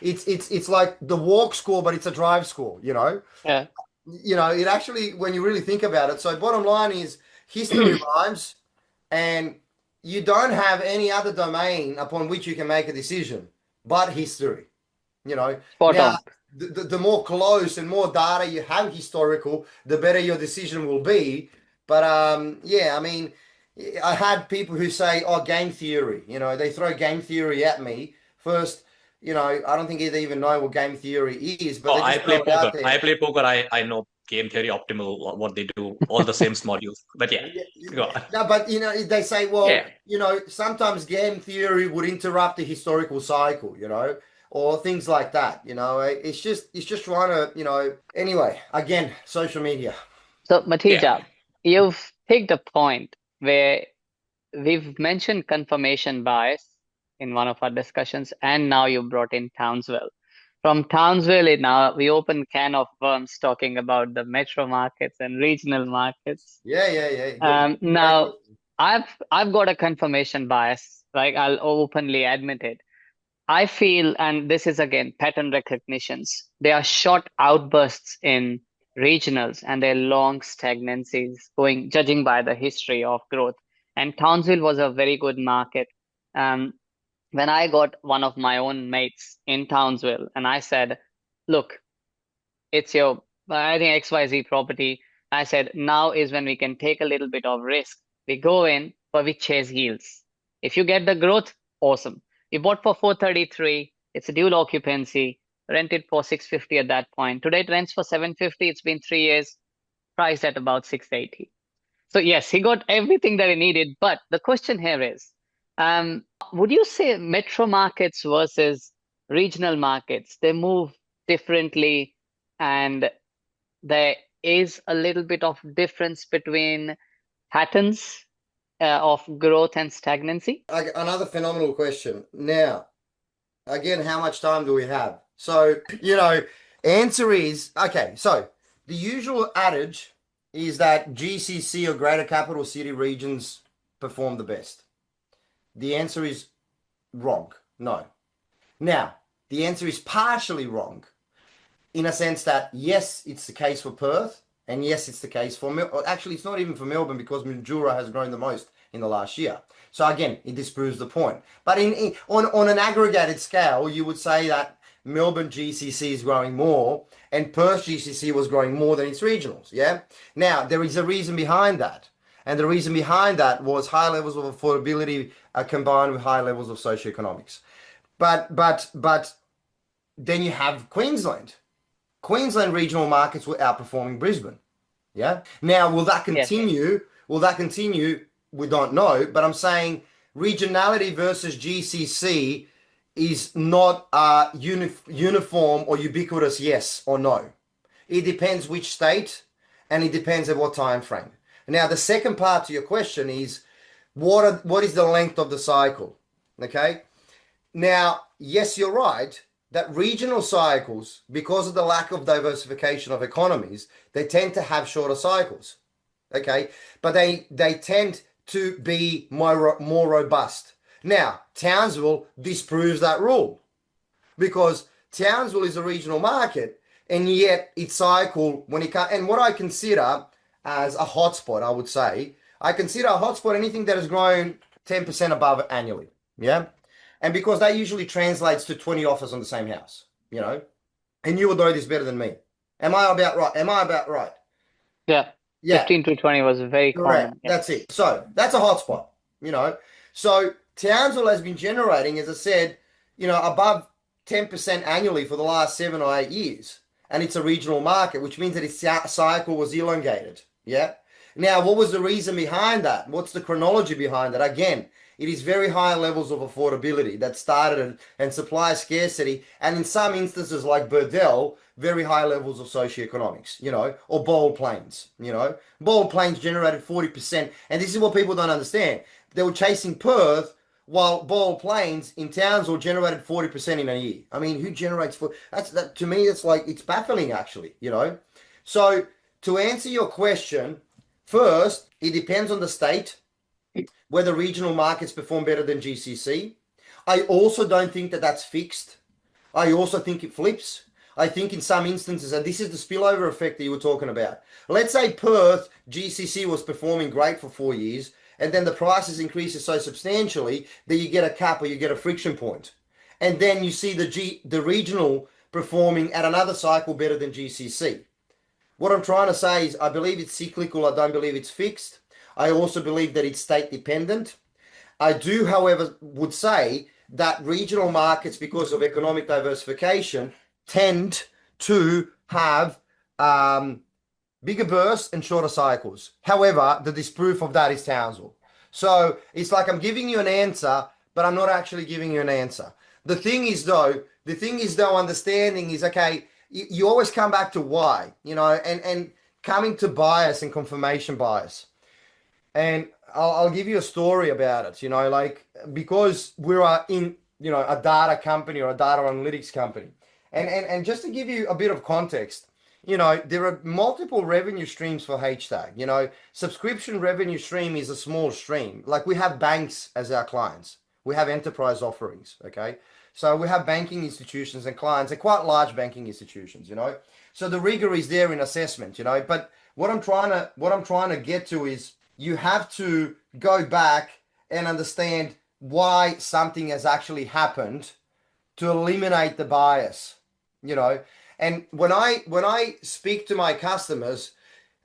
it's like the walk score, but it's a drive score. Yeah. It actually, when you really think about it. So bottom line is history rhymes, and you don't have any other domain upon which you can make a decision but history. Spot Now on. the more close and more data you have historical, the better your decision will be. But yeah, I mean, I had people who say, "Oh, game theory." They throw game theory at me first. I don't think they even know what game theory is, but Oh, they I just play throw it poker. out there. I play poker. I know game theory, optimal, what they do, all the same modules. But yeah, Yeah, go on. no, but they say, well, Yeah. sometimes game theory would interrupt the historical cycle, or things like that. It's just trying to. Anyway, again, social media. So, Yeah. Matija, you've picked a point where we've mentioned confirmation bias in one of our discussions, and now you brought in Townsville. From Townsville, now we open can of worms talking about the metro markets and regional markets. Yeah, yeah, yeah. Great Now question. I've got a confirmation bias, like I'll openly admit it. I feel, and this is again pattern recognitions, they are short outbursts in regionals and they're long stagnancies going, judging by the history of growth. And Townsville was a very good market. Um, when I got one of my own mates in Townsville and I said, look, it's your, I think XYZ property. I said, now is when we can take a little bit of risk. We go in, but we chase yields. If you get the growth, awesome. You bought for 433. It's a dual occupancy, rented for 650 at that point. Today it rents for 750. It's been 3 years, priced at about 680. So yes, he got everything that he needed. But the question here is, um, would you say metro markets versus regional markets, they move differently and there is a little bit of difference between patterns of growth and stagnancy? Another phenomenal question. Now, again, how much time do we have? So, answer is okay. So, the usual adage is that GCC or Greater Capital City regions perform the best. The answer is wrong. No. Now, the answer is partially wrong in a sense that, yes, it's the case for Perth, and yes, it's the case for actually, it's not even for Melbourne because Mildura has grown the most in the last year. So again, it disproves the point. But on an aggregated scale, you would say that Melbourne GCC is growing more and Perth GCC was growing more than its regionals. Yeah. Now, there is a reason behind that. And the reason behind that was high levels of affordability combined with high levels of socioeconomics. But then you have Queensland. Queensland regional markets were outperforming Brisbane. Yeah. Now, will that Yes. continue? Will that continue? We don't know. But I'm saying regionality versus GCC is not a uniform or ubiquitous yes or no. It depends which state and it depends at what time frame. Now, the second part to your question is what is the length of the cycle? Okay. Now, yes, you're right that regional cycles, because of the lack of diversification of economies, they tend to have shorter cycles. Okay. But they tend to be more robust. Now, Townsville disproves that rule because Townsville is a regional market and yet its cycle, when it comes, and what I consider as a hotspot, I would say, I consider a hotspot anything that has grown 10% above annually. Yeah. And because that usually translates to 20 offers on the same house, and you will know this better than me. Am I about right? Am I about right? Yeah. Yeah. 15 to 20 was very Correct. common. That's Yes. it. So that's a hotspot, So Townsville has been generating, as I said, above 10% annually for the last 7 or 8 years. and it's a regional market, which means that its cycle was elongated. Yeah. Now, what was the reason behind that? What's the chronology behind that? Again, it is very high levels of affordability that started and supply scarcity, and in some instances like Burdell, very high levels of socioeconomics, or Bold Plains, Bold Plains generated 40%, and this is what people don't understand. They were chasing Perth while Bold Plains in Townsville generated 40% in a year. I mean, who generates that to me, it's baffling actually, So to answer your question, first, it depends on the state whether regional markets perform better than GCC. I also don't think that that's fixed. I also think it flips. I think in some instances, and this is the spillover effect that you were talking about. Let's say Perth GCC was performing great for 4 years, and then the prices increases so substantially that you get a cap or you get a friction point. And then you see the regional performing at another cycle better than GCC. What I'm trying to say is I believe it's cyclical. I don't believe it's fixed. I also believe that it's state dependent. I do, however, would say that regional markets, because of economic diversification, tend to have bigger bursts and shorter cycles. However, the disproof of that is Townsville. So it's like I'm giving you an answer, but I'm not actually giving you an answer. The thing is though, understanding is, okay, you always come back to why, and coming to bias and confirmation bias. And I'll give you a story about it, like, because we're in, a data company or a data analytics company. And just to give you a bit of context, there are multiple revenue streams for Htag. Subscription revenue stream is a small stream. Like, we have banks as our clients. We have enterprise offerings, okay? So we have banking institutions and clients, and quite large banking institutions, So the rigor is there in assessment, But what I'm trying to get to is you have to go back and understand why something has actually happened to eliminate the bias, And when I speak to my customers,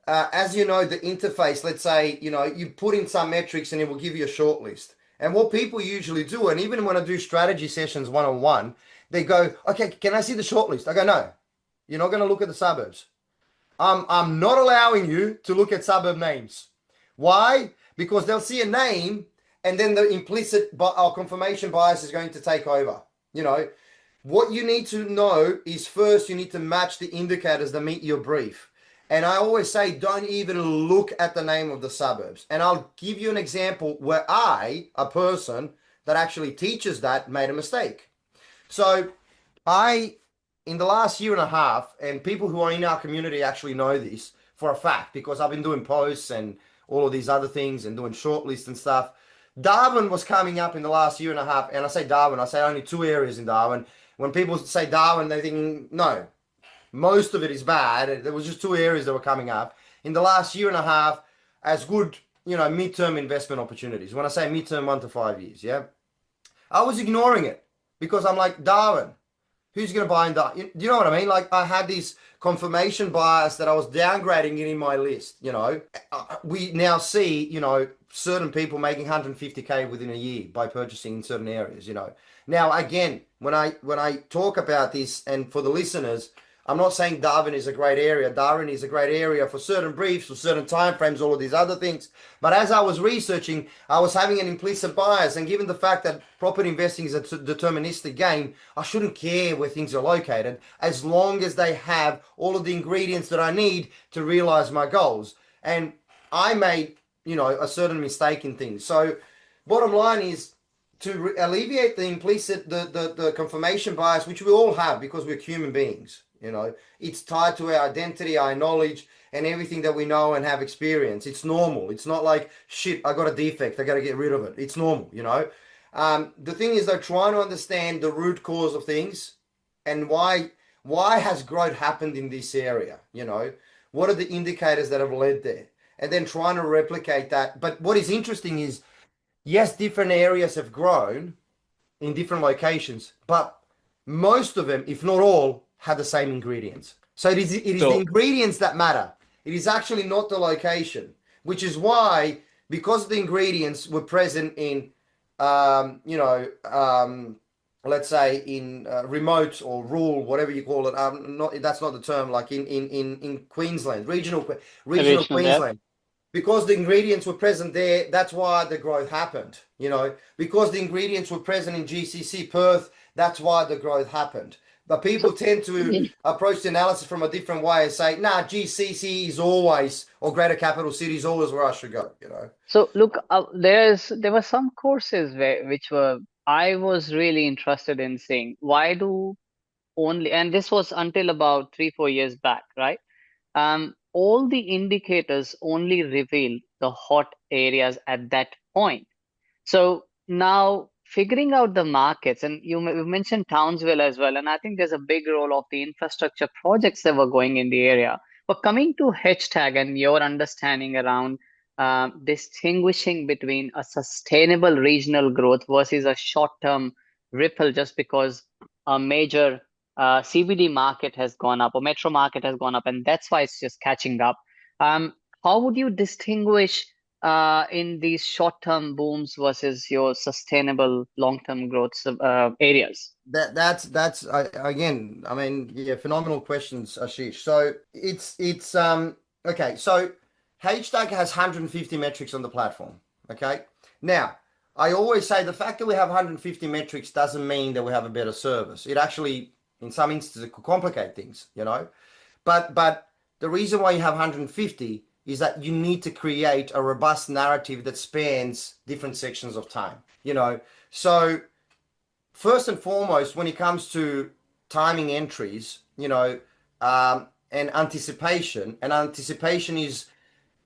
as you know, the interface, let's say, you put in some metrics and it will give you a short list. And what people usually do, and even when I do strategy sessions one-on-one, they go, okay, can I see the short list? I go, no, you're not going to look at the suburbs. I'm not allowing you to look at suburb names. Why? Because they'll see a name and then the implicit confirmation bias is going to take over. What you need to know is, first, you need to match the indicators that meet your brief. And I always say, don't even look at the name of the suburbs. And I'll give you an example where a person that actually teaches that, made a mistake. So in the last year and a half, and people who are in our community actually know this for a fact, because I've been doing posts and all of these other things and doing shortlists and stuff. Darwin was coming up in the last year and a half. And I say Darwin, I say only 2 areas in Darwin. When people say Darwin, they think, no, most of it is bad. There was just 2 areas that were coming up in the last year and a half as good, midterm investment opportunities. When I say midterm, 1 to 5 years, yeah. I was ignoring it because I'm like, Darwin, who's going to buy in Darwin? Do you know what I mean? Like, I had this confirmation bias that I was downgrading it in my list, We now see, certain people making 150K within a year by purchasing in certain areas, Now, again, when I talk about this, and for the listeners, I'm not saying Darwin is a great area. Darwin is a great area for certain briefs, for certain timeframes, all of these other things. But as I was researching, I was having an implicit bias. And given the fact that property investing is a deterministic game, I shouldn't care where things are located as long as they have all of the ingredients that I need to realize my goals. And I made, a certain mistake in things. So bottom line is, to alleviate the implicit, the confirmation bias, which we all have because we're human beings. It's tied to our identity, our knowledge, and everything that we know and have experience. It's normal. It's not like, shit, I got a defect, I got to get rid of it. It's normal, The thing is, though, trying to understand the root cause of things and why has growth happened in this area, What are the indicators that have led there? And then trying to replicate that. But what is interesting is, yes, different areas have grown in different locations, but most of them, if not all, have the same ingredients. So it is the ingredients that matter. It is actually not the location, which is why, because the ingredients were present in, let's say in remote or rural, whatever you call it. Not that's not the term. Like in Queensland, regional Original, yeah. Queensland, because the ingredients were present there. That's why the growth happened. Because the ingredients were present in GCC Perth. That's why the growth happened. But people So tend to yeah. approach the analysis from a different way and say, "Nah, GCC is always, or Greater Capital City is always where I should go." So look, there were some courses which were I was really interested in seeing why do only, and this was until about 3 4 years back, right? All the indicators only reveal the hot areas at that point. So now figuring out the markets, and you mentioned Townsville as well, and I think there's a big role of the infrastructure projects that were going in the area. But coming to hashtag and your understanding around distinguishing between a sustainable regional growth versus a short-term ripple just because a major CBD market has gone up or metro market has gone up, and that's why it's just catching up. Um, how would you distinguish in these short-term booms versus your sustainable long-term growth areas? Again, I mean, yeah, phenomenal questions, Ashish. So it's okay. So HTAG has 150 metrics on the platform. Okay. Now, I always say the fact that we have 150 metrics doesn't mean that we have a better service. It actually, in some instances, it could complicate things. But the reason why you have 150 is that you need to create a robust narrative that spans different sections of time. So first and foremost, when it comes to timing entries, and anticipation is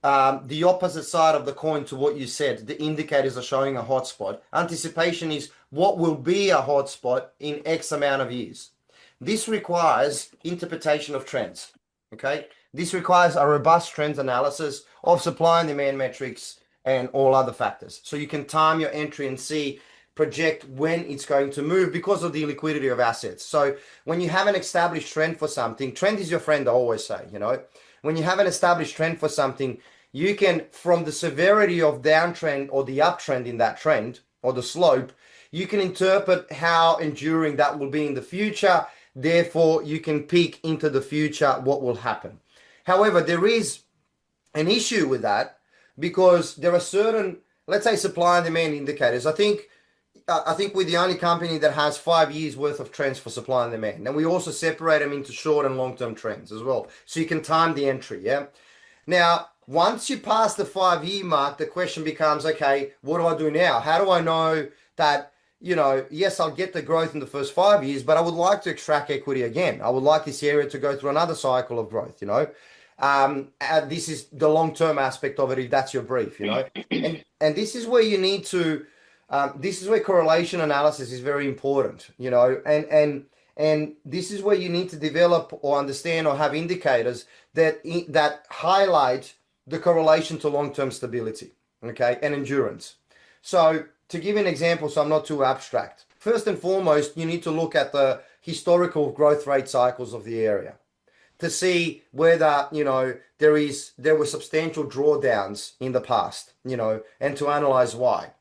the opposite side of the coin to what you said. The indicators are showing a hotspot. Anticipation is what will be a hotspot in X amount of years. This requires interpretation of trends. Okay. This requires a robust trends analysis of supply and demand metrics and all other factors. So you can time your entry and project when it's going to move because of the liquidity of assets. So when you have an established trend for something, trend is your friend, I always say. When you have an established trend for something, you can, from the severity of downtrend or the uptrend in that trend or the slope, you can interpret how enduring that will be in the future. Therefore, you can peek into the future what will happen. However, there is an issue with that because there are certain, let's say, supply and demand indicators. I think we're the only company that has 5 years worth of trends for supply and demand. And we also separate them into short and long-term trends as well. So you can time the entry. Yeah. Now, once you pass the 5 year mark, the question becomes, okay, what do I do now? How do I know that, yes, I'll get the growth in the first 5 years, but I would like to extract equity again. I would like this area to go through another cycle of growth. This is the long-term aspect of it, if that's your brief. And this is where you need to, this is where correlation analysis is very important. And this is where you need to develop or understand or have indicators that highlight the correlation to long-term stability, okay, and endurance. So to give an example, so I'm not too abstract, first and foremost, you need to look at the historical growth rate cycles of the area to see whether, there were substantial drawdowns in the past, and to analyze why.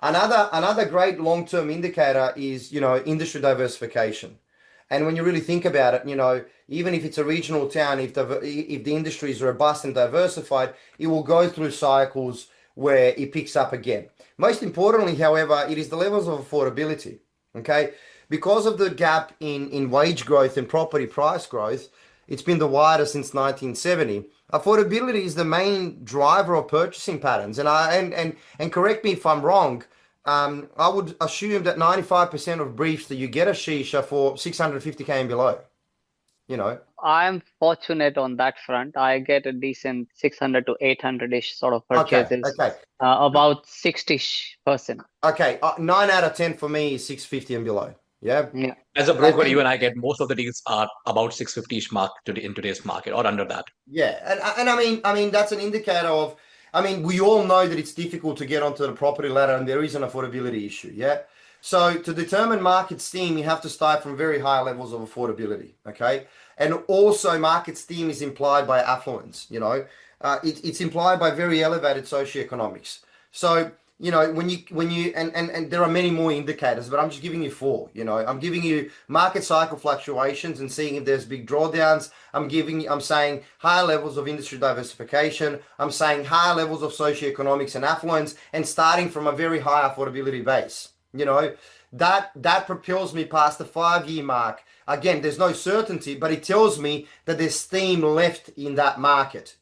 Another great long-term indicator is, industry diversification. And when you really think about it, even if it's a regional town, if the industry is robust and diversified, it will go through cycles where it picks up again. Most importantly, however, it is the levels of affordability. Okay, because of the gap in wage growth and property price growth, it's been the widest since 1970. Affordability is the main driver of purchasing patterns. And correct me if I'm wrong. I would assume that 95% of briefs that you get a shisha for 650K and below. I'm fortunate on that front. I get a decent 600 to 800-ish sort of Okay, purchases, okay, about 60%. okay. 9 out of 10 for me is 650 and below. Yeah. Yeah. As a And, broker, and even I get most of the deals are about 650-ish mark in today's market or under that. yeah, and I mean that's an indicator of. I mean, we all know that it's difficult to get onto the property ladder, and there is an affordability issue. Yeah. So to determine market steam, you have to start from very high levels of affordability. Okay. And also, market steam is implied by affluence. It's implied by very elevated socioeconomics. So and there are many more indicators, but I'm just giving you four. I'm giving you market cycle fluctuations and seeing if there's big drawdowns. I'm saying higher levels of industry diversification. I'm saying higher levels of socioeconomics and affluence, and starting from a very high affordability base. That propels me past the 5-year mark. Again, there's no certainty, but it tells me that there's steam left in that market.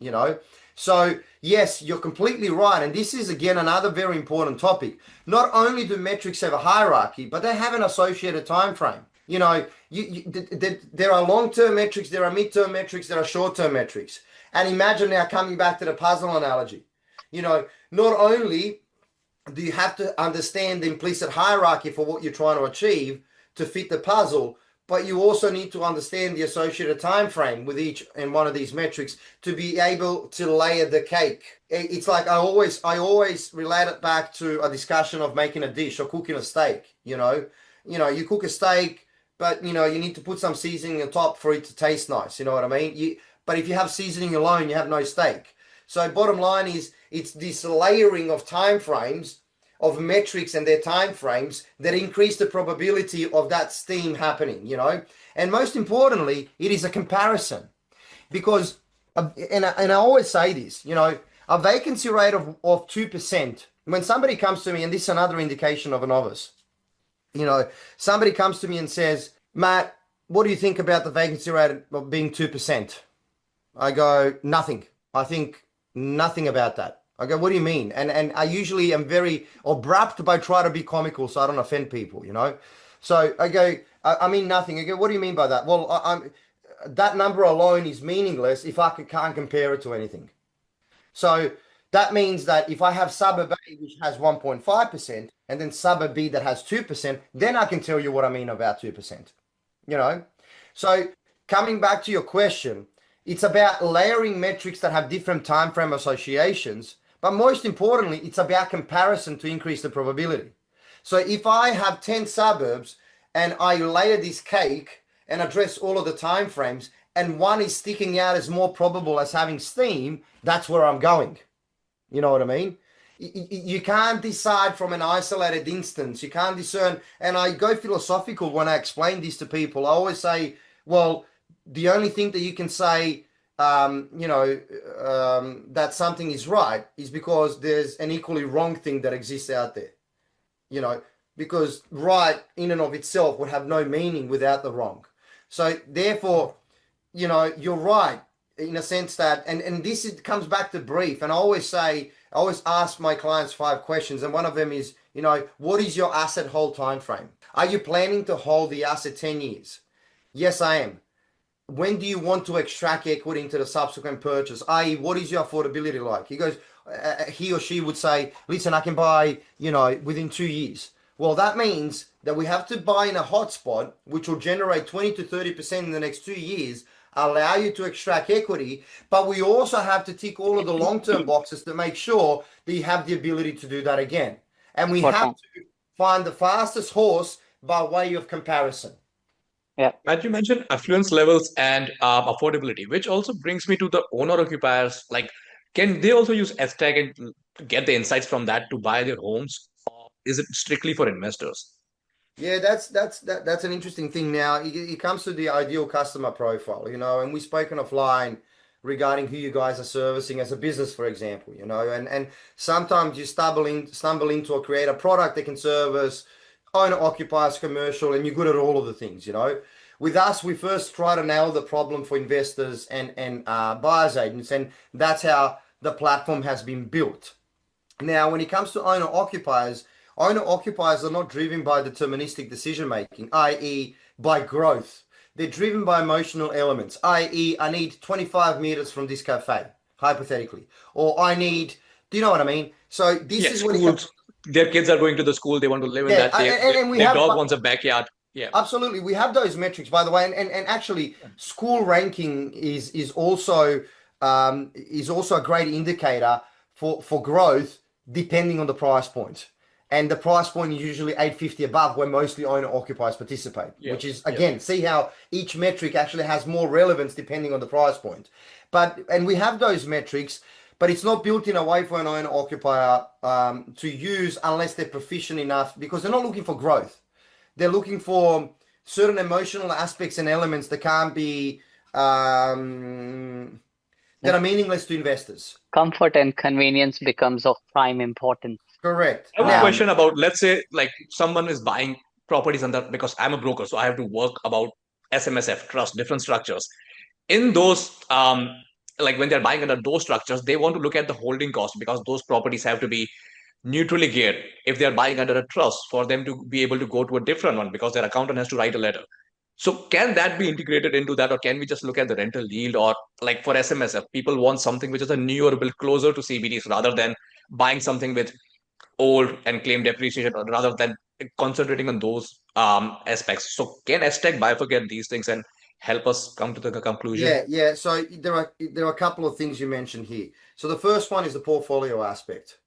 So yes, you're completely right. And this is, again, another very important topic. Not only do metrics have a hierarchy, but they have an associated time frame. There are long-term metrics, there are mid-term metrics, there are short-term metrics. And imagine now, coming back to the puzzle analogy, not only do you have to understand the implicit hierarchy for what you're trying to achieve to fit the puzzle, but you also need to understand the associated time frame with each and one of these metrics to be able to layer the cake. It's like I always relate it back to a discussion of making a dish or cooking a steak. You cook a steak, but you need to put some seasoning on top for it to taste nice. You know what I mean? But if you have seasoning alone, you have no steak. So bottom line is, it's this layering of time frames, of metrics and their time frames, that increase the probability of that steam happening. And most importantly, it is a comparison, because and I always say this, a vacancy rate of 2%, when somebody comes to me, and this is another indication of a novice, somebody comes to me and says, Matt, what do you think about the vacancy rate of being 2%? I go, nothing. I think nothing about that. I go, what do you mean? And I usually am very abrupt, but I try to be comical so I don't offend people. So I go, I mean nothing. I go, what do you mean by that? Well, that number alone is meaningless if I can't compare it to anything. So that means that if I have suburb A, which has 1.5%, and then suburb B that has 2%, then I can tell you what I mean about 2%. So coming back to your question, it's about layering metrics that have different time frame associations, but most importantly, it's about comparison to increase the probability. So if I have 10 suburbs and I layer this cake and address all of the time frames, and one is sticking out as more probable as having steam, that's where I'm going. You know what I mean? You can't decide from an isolated instance. You can't discern. And I go philosophical when I explain this to people. I always say, well, the only thing that you can say, that something is right is because there's an equally wrong thing that exists out there. Because right in and of itself would have no meaning without the wrong. So therefore, you're right in a sense that, and this comes back to brief. And I always ask my clients 5 questions. And one of them is, what is your asset hold time frame? Are you planning to hold the asset 10 years? Yes, I am. When do you want to extract equity into the subsequent purchase? I.e., what is your affordability like? He or she would say, listen, I can buy, within 2 years. Well, that means that we have to buy in a hotspot, which will generate 20 to 30% in the next 2 years, allow you to extract equity, but we also have to tick all of the long-term boxes to make sure that you have the ability to do that again. And we have to find the fastest horse by way of comparison. Yeah. Matt, you mentioned affluence levels and affordability, which also brings me to the owner occupiers. Like, can they also use Htag and get the insights from that to buy their homes? Or is it strictly for investors? Yeah, that's an interesting thing. Now, it comes to the ideal customer profile, and we've spoken offline regarding who you guys are servicing as a business, for example, and sometimes you stumble into or create a product that can service owner occupiers, commercial, and you're good at all of the things. With us, we first try to nail the problem for investors and buyers agents, and that's how the platform has been built. Now, when it comes to owner occupiers are not driven by deterministic decision making, i.e., by growth. They're driven by emotional elements, i.e., I need 25 meters from this cafe, hypothetically, or do you know what I mean? So this is what their kids are going to the school, they want to live in that. Their dog wants a backyard. Yeah, absolutely. We have those metrics, by the way, and actually, school ranking is also a great indicator for growth, depending on the price point. And the price point is usually $850 above, where mostly owner occupiers participate, which is, again, see how each metric actually has more relevance depending on the price point. And we have those metrics, but it's not built in a way for an owner occupier to use unless they're proficient enough, because they're not looking for growth. They're looking for certain emotional aspects and elements that can't be that are meaningless to investors. Comfort and convenience becomes of prime importance. Correct. I have a Now, question about, let's say, like someone is buying properties under, because I'm a broker, so I have to work about SMSF, trust, different structures. In those, like when they're buying under those structures, they want to look at the holding cost because those properties have to be neutrally geared. If they're buying under a trust, for them to be able to go to a different one because their accountant has to write a letter. So can that be integrated into that, or can we just look at the rental yield? Or like for SMSF, people want something which is a newer build closer to CBDs rather than buying something with old and claim depreciation, or rather than concentrating on those aspects. So can Htag bifurcate these things and help us come to the conclusion? yeah. So there are a couple of things you mentioned here. So the first one is the portfolio aspect.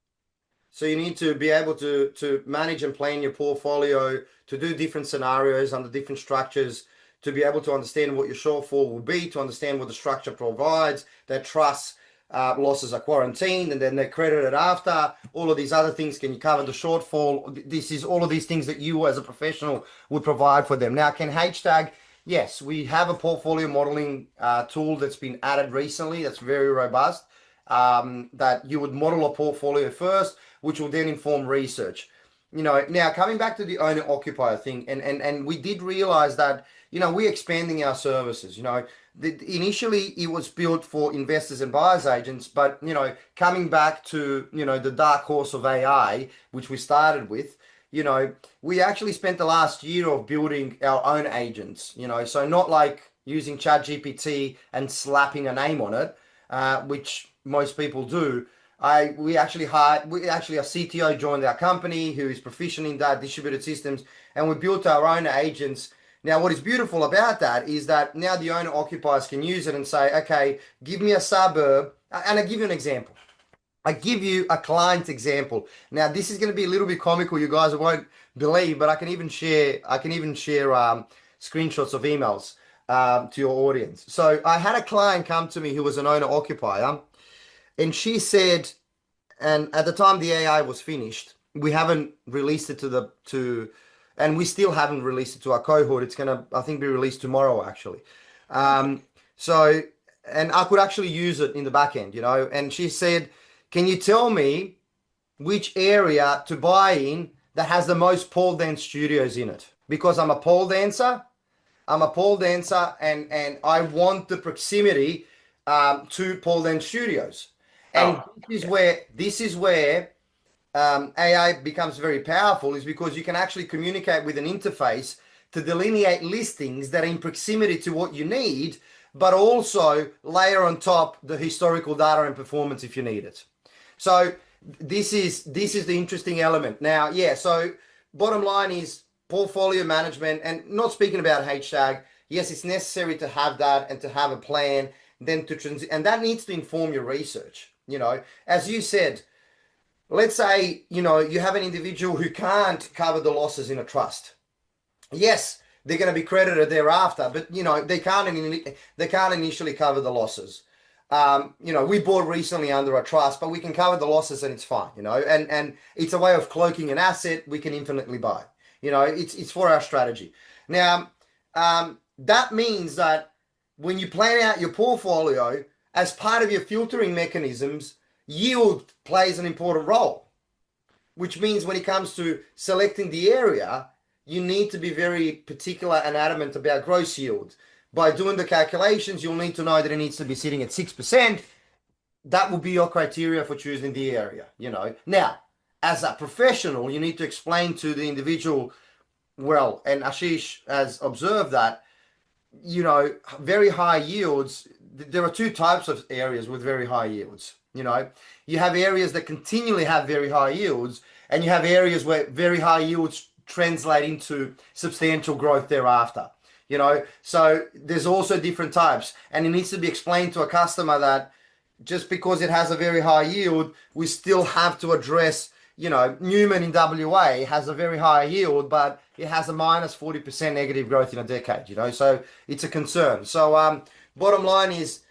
So you need to be able to manage and plan your portfolio, to do different scenarios under different structures, to be able to understand what your shortfall will be, to understand what the structure provides, that trusts losses are quarantined and then they're credited after. All of these other things, can you cover the shortfall? This is all of these things that you as a professional would provide for them. Now, can Htag? Yes, we have a portfolio modeling tool that's been added recently that's very robust, that you would model a portfolio first, which will then inform research. Now coming back to the owner occupier thing, and we did realize that, we're expanding our services. Initially it was built for investors and buyers agents, but coming back to the dark horse of AI, which we started with, we actually spent the last year of building our own agents, so not like using ChatGPT and slapping a name on it, which most people do. We actually our CTO joined our company who is proficient in that, distributed systems, and we built our own agents. Now, what is beautiful about that is that now the owner occupiers can use it and say, okay, give me a suburb, and I give you an example. I give you a client example. Now, this is going to be a little bit comical. You guys won't believe, but I can even share screenshots of emails to your audience. So I had a client come to me who was an owner occupier, and she said, and at the time the AI was finished, we haven't released it and we still haven't released it to our cohort. It's gonna, I think, be released tomorrow actually. So, and I could actually use it in the back end, and she said, can you tell me which area to buy in that has the most pole dance studios in it? Because I'm a pole dancer, and I want the proximity to pole dance studios. And this is where AI becomes very powerful, is because you can actually communicate with an interface to delineate listings that are in proximity to what you need, but also layer on top the historical data and performance if you need it. So this is the interesting element. Now, so bottom line is portfolio management, and not speaking about Htag. Yes, it's necessary to have that and to have a plan, then to and that needs to inform your research. As you said, let's say, you have an individual who can't cover the losses in a trust. Yes, they're going to be credited thereafter, but they can't initially cover the losses. We bought recently under a trust, but we can cover the losses and it's fine, and it's a way of cloaking an asset we can infinitely buy. It's for our strategy. Now, that means that when you plan out your portfolio, as part of your filtering mechanisms, yield plays an important role, which means when it comes to selecting the area, you need to be very particular and adamant about gross yield. By doing the calculations, you'll need to know that it needs to be sitting at 6%. That will be your criteria for choosing the area, Now, as a professional, you need to explain to the individual, well, and Ashish has observed that, very high yields, there are two types of areas with very high yields. You have areas that continually have very high yields, and you have areas where very high yields translate into substantial growth thereafter. So there's also different types, and it needs to be explained to a customer that just because it has a very high yield, we still have to address, Newman in WA has a very high yield, but it has a minus 40% negative growth in a decade, so it's a concern. So bottom line is,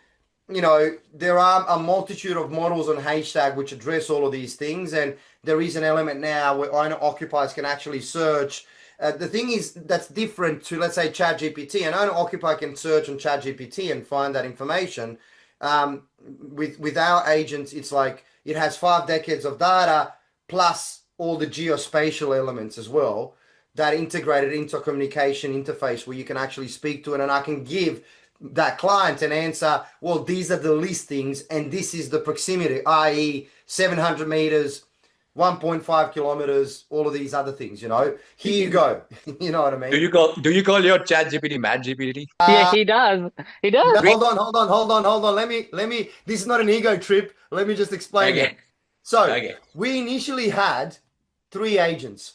there are a multitude of models on Hashtag which address all of these things, and there is an element now where owner occupiers can actually search. The thing is that's different to, let's say, ChatGPT. An owner occupier can search on ChatGPT and find that information. With our agents, it's like it has 5 decades of data plus all the geospatial elements as well, that integrated into a communication interface where you can actually speak to it, and I can give that client an answer. Well, these are the listings and this is the proximity, i.e. 700 meters, 1.5 kilometers, all of these other things, here you go. You know what I mean? Do you call your chat GPT Mad GPT? Yeah, he does. He does. Hold on. Let me, this is not an ego trip. Let me just explain it. Okay. So Okay. we initially had 3 agents.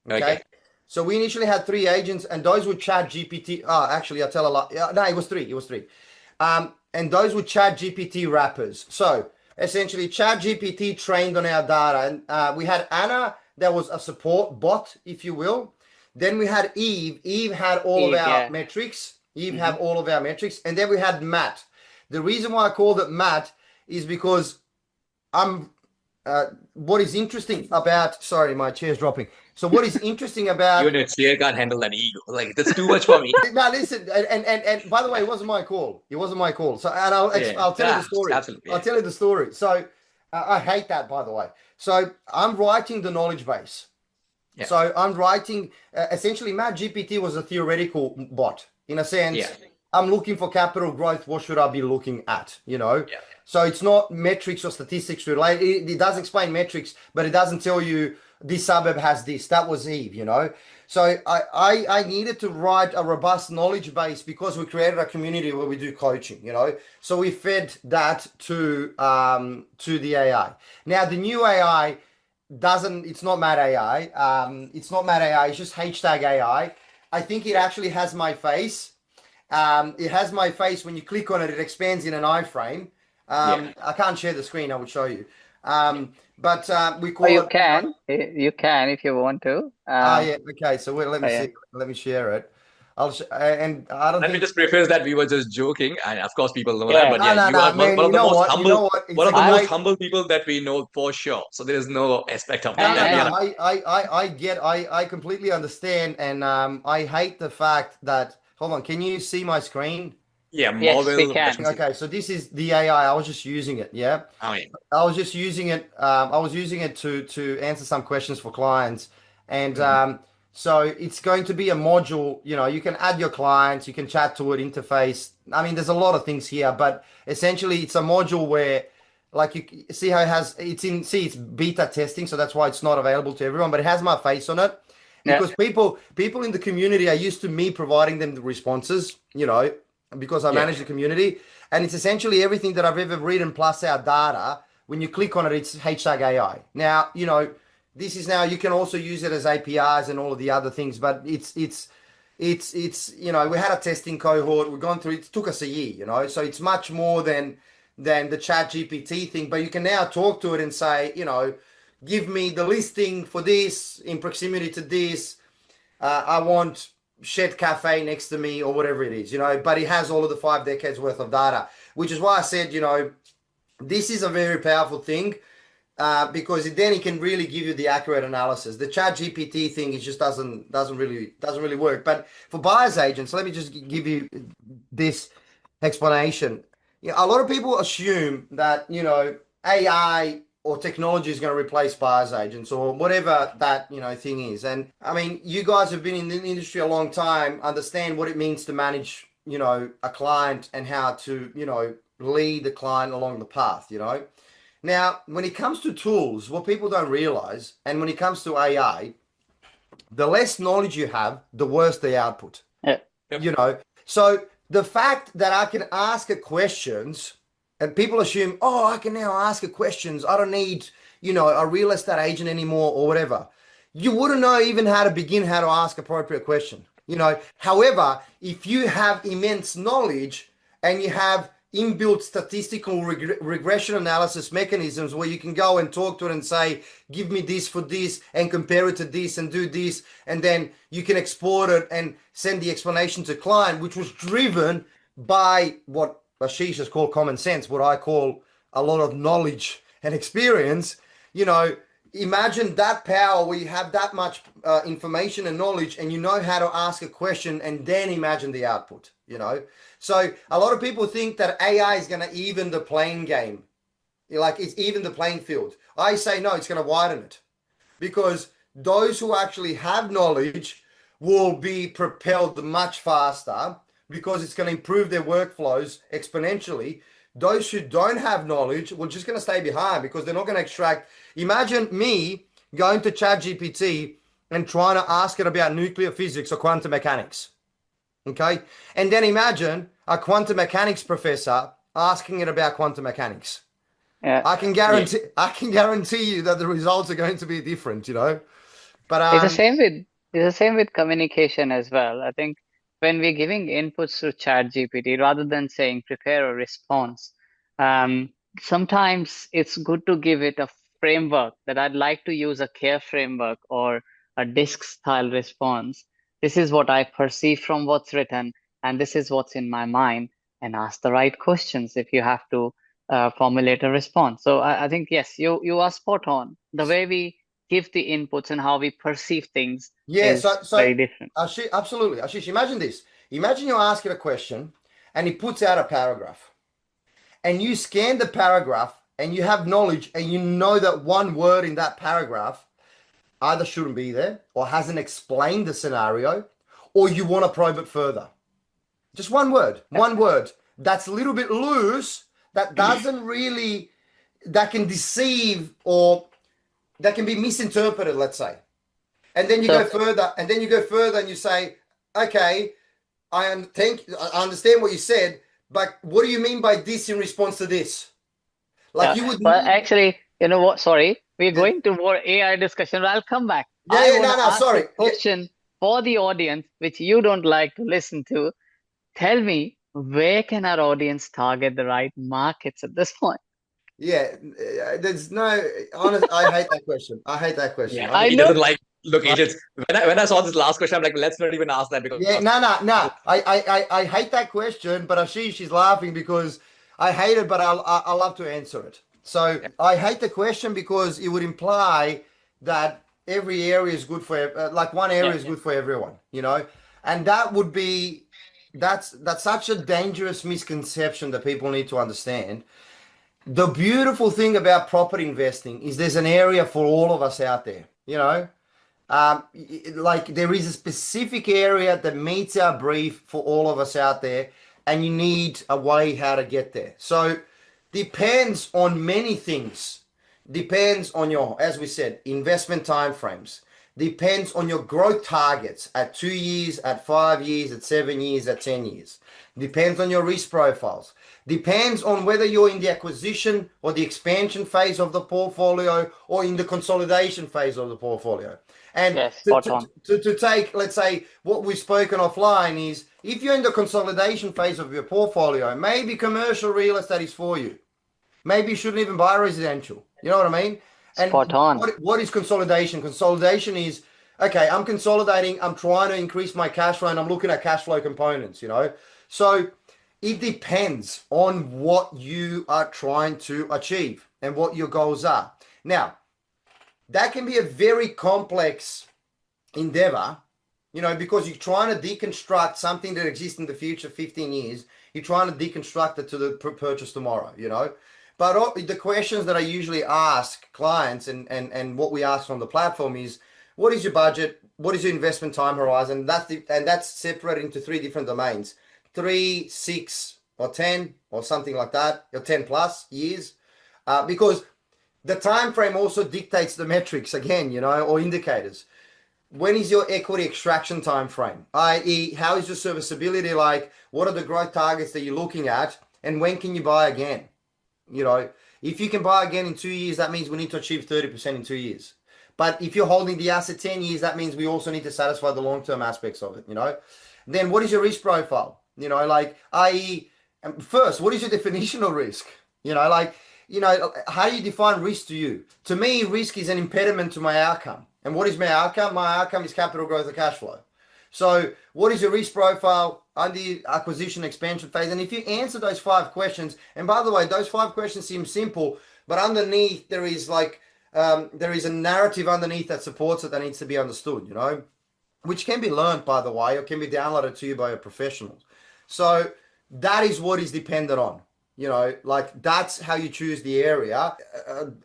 Okay. Okay. So we initially had 3 agents, and those were Chat GPT. Oh, actually, I tell a lot. No, it was 3. It was 3. And those were Chat GPT wrappers. So essentially, Chat GPT trained on our data. And we had Anna, that was a support bot, if you will. Then we had Eve. Eve had all of our metrics. Eve had all of our metrics. And then we had Matt. The reason why I called it Matt is because what is interesting about, sorry, my chair's dropping. So what is interesting about You and your chair can't handle that ego. Like, that's too much for me. now listen, and by the way, it wasn't my call. It wasn't my call. So, and I'll tell you the story. Absolutely. I'll tell you the story. So I hate that, by the way. So I'm writing the knowledge base. Yeah. So I'm writing, essentially, Matt GPT was a theoretical bot in a sense. Yeah. I'm looking for capital growth. What should I be looking at? Yeah. So it's not metrics or statistics related. It does explain metrics, but it doesn't tell you this suburb has this. That was Eve, So I needed to write a robust knowledge base because we created a community where we do coaching, So we fed that to the AI. Now the new AI it's not Mad AI. It's not Mad AI. It's just Htag AI. I think it actually has my face. It has my face. When you click on it, it expands in an iframe. I can't share the screen. I would show you. But we call you it. can. You can if you want to. Yeah. Okay. So let me see. Let me share it. And I don't Let me think. just preface that we were just joking, and of course people know that. But No, yeah, no, you no, are man. one of You the know most what? humble, You know what? It's one of a the most great. humble people that we know for sure. So there is no aspect of No, that. no, that we no. are. I completely understand, and I hate the fact that. Hold on. Can you see my screen? Yeah, Yes, we Marvel. can. Okay, so this is the AI. I was just using it. Yeah. Oh, yeah. I was just using it. I was using it to answer some questions for clients, and so it's going to be a module. You can add your clients, you can chat to it, interface. I mean, there's a lot of things here, but essentially, it's a module where, like, you see how it's beta testing, so that's why it's not available to everyone, but it has my face on it because people in the community are used to me providing them the responses. Because I manage the community. And it's essentially everything that I've ever written plus our data. When you click on it, it's Htag AI. Now, this is now, you can also use it as APIs and all of the other things, but it's we had a testing cohort. We've gone through, it took us a year, so it's much more than the Chat GPT thing, but you can now talk to it and say, give me the listing for this in proximity to this. I want Shed Cafe next to me or whatever it is, but it has all of the 5 decades worth of data, which is why I said, this is a very powerful thing because then it can really give you the accurate analysis. The Chat GPT thing, it just doesn't really work. But for buyer's agents, let me just give you this explanation. A lot of people assume that, AI or technology is going to replace buyer's agents or whatever that thing is. And I mean, you guys have been in the industry a long time, understand what it means to manage a client and how to lead the client along the path. Now when it comes to tools, what people don't realize, and when it comes to AI, the less knowledge you have, the worse the output. So the fact that I can ask it questions. And people assume, I can now ask her questions. I don't need, a real estate agent anymore or whatever. You wouldn't know even how to begin how to ask appropriate question. However, if you have immense knowledge and you have inbuilt statistical regression analysis mechanisms where you can go and talk to it and say, give me this for this and compare it to this and do this. And then you can export it and send the explanation to client, which was driven by what Ashish has called common sense, what I call a lot of knowledge and experience, you know, imagine that power where you have that much information and knowledge and you know how to ask a question and then imagine the output, you know. So a lot of people think that AI is going to even the playing game. Like it's even the playing field. I say no, it's going to widen it because those who actually have knowledge will be propelled much faster because it's going to improve their workflows exponentially. Those who don't have knowledge will just going to stay behind because they're not going to extract. Imagine me going to ChatGPT and trying to ask it about nuclear physics or quantum mechanics. Okay. And then imagine a quantum mechanics professor asking it about quantum mechanics. Yeah. I can guarantee you that the results are going to be different, you know. But It's the same with communication as well. I think when we're giving inputs to ChatGPT, rather than saying prepare a response, um, sometimes it's good to give it a framework that I'd like to use a care framework or a disk style response. This is what I perceive from what's written, and this is what's in my mind, and ask the right questions if you have to formulate a response. So I think yes, you are spot on. The way we give the inputs and how we perceive things yeah, is so very different. Ashish, absolutely. Ashish, imagine this. Imagine you ask it a question and it puts out a paragraph. And you scan the paragraph and you have knowledge and you know that one word in that paragraph either shouldn't be there or hasn't explained the scenario or you want to probe it further. Just one word that's a little bit loose, that doesn't really, that can deceive or that can be misinterpreted, let's say. And then you So go further, and you say, okay, I understand what you said, but what do you mean by this in response to this? Like yeah, you would well, need, actually, you know what? Sorry, we're going to more AI discussion. But I'll come back. I want no, to no, ask a sorry. Yeah, question for the audience, which you don't like to listen to. Tell me, where can our audience target the right markets at this point? yeah, there's no, honest, I hate that question. I hate that question. Yeah, I I mean, he know. doesn't like like, locations. When I saw this last question, I'm like, let's not even ask that because yeah, no, no, no. I hate that question, but Ashish is laughing because I hate it, but I love to answer it. So yeah, I hate the question because it would imply that every area is good for, like one area Yeah, is good for everyone, you know, and that would be, that's such a dangerous misconception that people need to understand. The beautiful thing about property investing is there's an area for all of us out there, you know. Like there is a specific area that meets our brief for all of us out there, and you need a way how to get there. So depends on many things. Depends on your, as we said, investment timeframes. Depends on your growth targets at 2 years, at 5 years, at 7 years, at 10 years. Depends on your risk profiles. Depends on whether you're in the acquisition or the expansion phase of the portfolio or in the consolidation phase of the portfolio. And yes, spot on. to take, let's say, what we've spoken offline is if you're in the consolidation phase of your portfolio, maybe commercial real estate is for you. Maybe you shouldn't even buy residential. You know what I mean? Spot And on. what is consolidation? Consolidation is, okay, I'm consolidating, I'm trying to increase my cash flow, and I'm looking at cash flow components, you know? So it depends on what you are trying to achieve and what your goals are. Now, that can be a very complex endeavor, you know, because you're trying to deconstruct something that exists in the future 15 years. You're trying to deconstruct it to the purchase tomorrow, you know. But the questions that I usually ask clients and what we ask on the platform is, what is your budget? What is your investment time horizon? That's separated into three different domains: 3, 6, or 10, or something like that, or 10 plus years, because the time frame also dictates the metrics again, you know, or indicators. When is your equity extraction time frame? I.e., how is your serviceability like? What are the growth targets that you're looking at? And when can you buy again? You know, if you can buy again in 2 years, that means we need to achieve 30% in 2 years. But if you're holding the asset 10 years, that means we also need to satisfy the long-term aspects of it, you know. Then what is your risk profile? You know, like, i.e., first, what is your definition of risk? You know, like, you know, how do you define risk to you? To me, risk is an impediment to my outcome. And what is my outcome? My outcome is capital growth or cash flow. So what is your risk profile under acquisition expansion phase? And if you answer those 5 questions, and by the way, those 5 questions seem simple, but underneath there is like there is a narrative underneath that supports it that needs to be understood, you know, which can be learned, by the way, or can be downloaded to you by a professional. So that is what is dependent on. You know, like that's how you choose the area.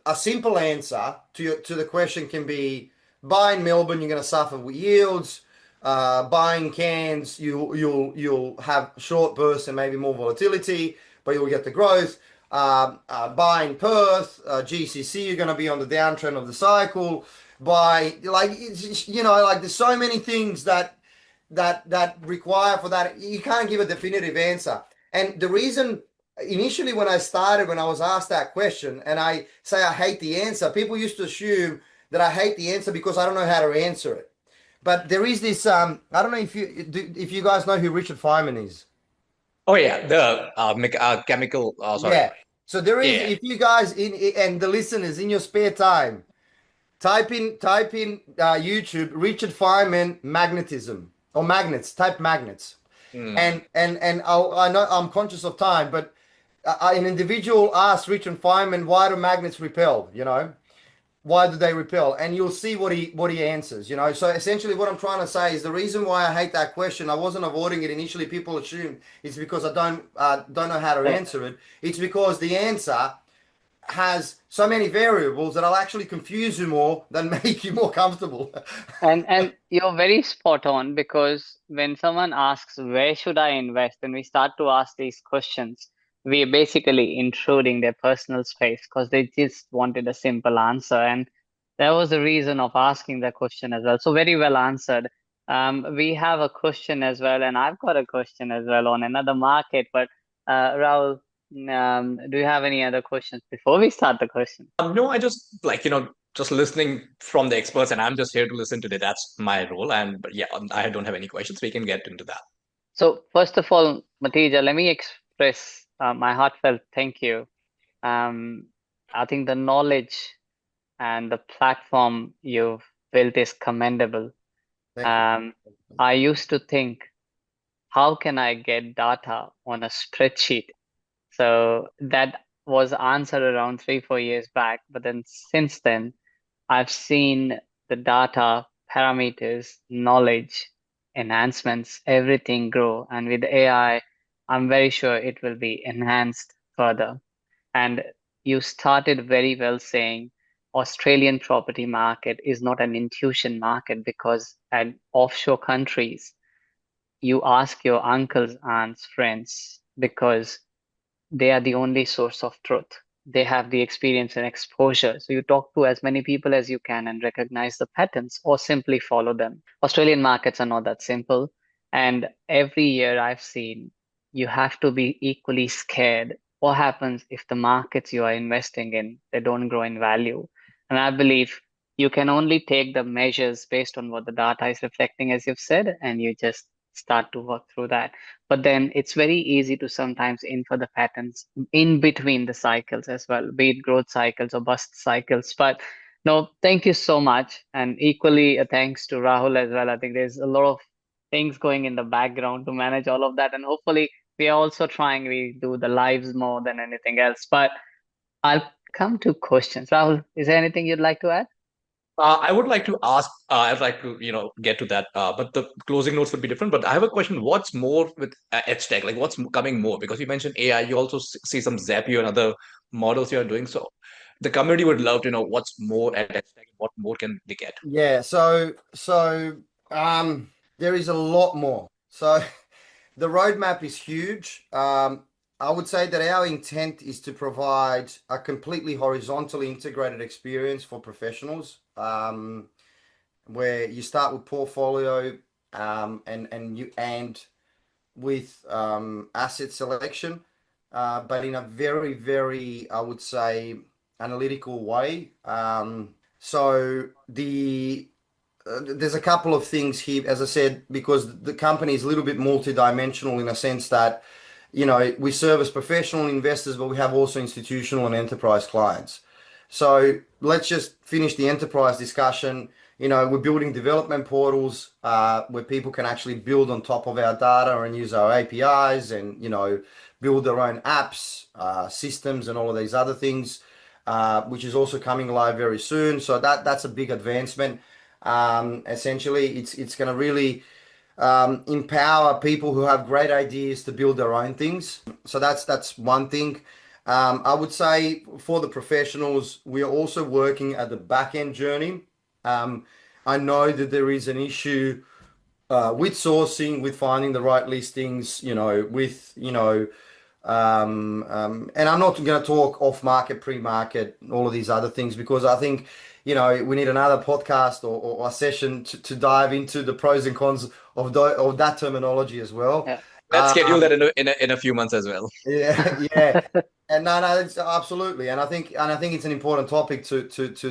A simple answer to the question can be buying Melbourne, you're going to suffer with yields. Buying Cairns, you'll have short bursts and maybe more volatility, but you'll get the growth. Buying Perth, GCC, you're going to be on the downtrend of the cycle. By like you know, like there's so many things that require for that. You can't give a definitive answer. And the reason initially when I started, when I was asked that question, and I say I hate the answer, people used to assume that I hate the answer because I don't know how to answer it. But there is this. I don't know if you guys know who Richard Feynman is. Oh yeah, the chemical. Sorry. Yeah. So there is. Yeah. If you guys and the listeners in your spare time, type in YouTube Richard Feynman magnetism or magnets. Type magnets. And I know I'm conscious of time, but an individual asked Richard Feynman, why do magnets repel? You know, why do they repel? And you'll see what he answers. You know, so essentially what I'm trying to say is the reason why I hate that question. I wasn't avoiding it initially. People assume it's because I don't know how to answer it. It's because the answer has so many variables that I'll actually confuse you more than make you more comfortable. And you're very spot on, because when someone asks where should I invest and we start to ask these questions, we are basically intruding their personal space because they just wanted a simple answer. And that was the reason of asking the question as well. So very well answered. We have a question as well, and I've got a question as well on another market. But Rahul, do you have any other questions before we start the question? No, I just like, just listening from the experts, and I'm just here to listen today. That's my role. And but yeah, I don't have any questions. We can get into that. So first of all, Matija, let me express my heartfelt thank you. I think the knowledge and the platform you've built is commendable. Thank you. I used to think, how can I get data on a spreadsheet? So that was answered around 3, 4 years back. But then since then, I've seen the data, parameters, knowledge, enhancements, everything grow. And with AI, I'm very sure it will be enhanced further. And you started very well saying Australian property market is not an intuition market, because at offshore countries, you ask your uncles, aunts, friends, because they are the only source of truth. They have the experience and exposure. So you talk to as many people as you can and recognize the patterns or simply follow them. Australian markets are not that simple. And every year I've seen you have to be equally scared. What happens if the markets you are investing in, they don't grow in value? And I believe you can only take the measures based on what the data is reflecting, as you've said, and you just start to work through that. But then it's very easy to sometimes infer the patterns in between the cycles as well, be it growth cycles or bust cycles. But no, thank you so much. And equally, thanks to Rahul as well. I think there's a lot of things going in the background to manage all of that. And hopefully, we are also trying, we do the lives more than anything else. But I'll come to questions. Rahul, is there anything you'd like to add? I would like to ask, I'd like to, get to that, but the closing notes would be different. But I have a question. What's more with Htag? Like, what's coming more? Because you mentioned AI, you also see some Zapier and other models you are doing. So the community would love to know what's more at Htag, what more can they get? Yeah. So there is a lot more. So the roadmap is huge. I would say that our intent is to provide a completely horizontally integrated experience for professionals, where you start with portfolio, and with asset selection, but in a very, very, I would say, analytical way. So there's a couple of things here, as I said, because the company is a little bit multidimensional in a sense that, we service professional investors, but we have also institutional and enterprise clients. So let's just finish the enterprise discussion. we're building development portals where people can actually build on top of our data and use our APIs and, build their own apps, systems, and all of these other things, which is also coming live very soon. So that's a big advancement. Essentially, it's going to really empower people who have great ideas to build their own things. So that's one thing. I would say for the professionals, we are also working at the back end journey. I know that there is an issue with sourcing, with finding the right listings, and I'm not going to talk off market, pre-market, all of these other things, because I think, we need another podcast or a session to dive into the pros and cons of that terminology as well. Yeah. Let's schedule that Um, in a few months as well. yeah, yeah. And no, it's absolutely, and I think it's an important topic to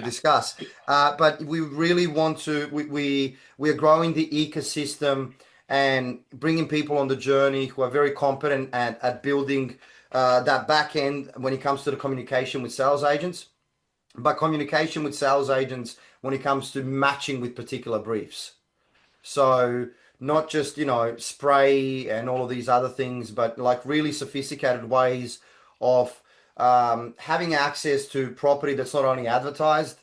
discuss. But we really want to we are growing the ecosystem and bringing people on the journey who are very competent at building that back end when it comes to the communication with sales agents, but communication with sales agents when it comes to matching with particular briefs. So not just, spray and all of these other things, but like really sophisticated ways of having access to property that's not only advertised,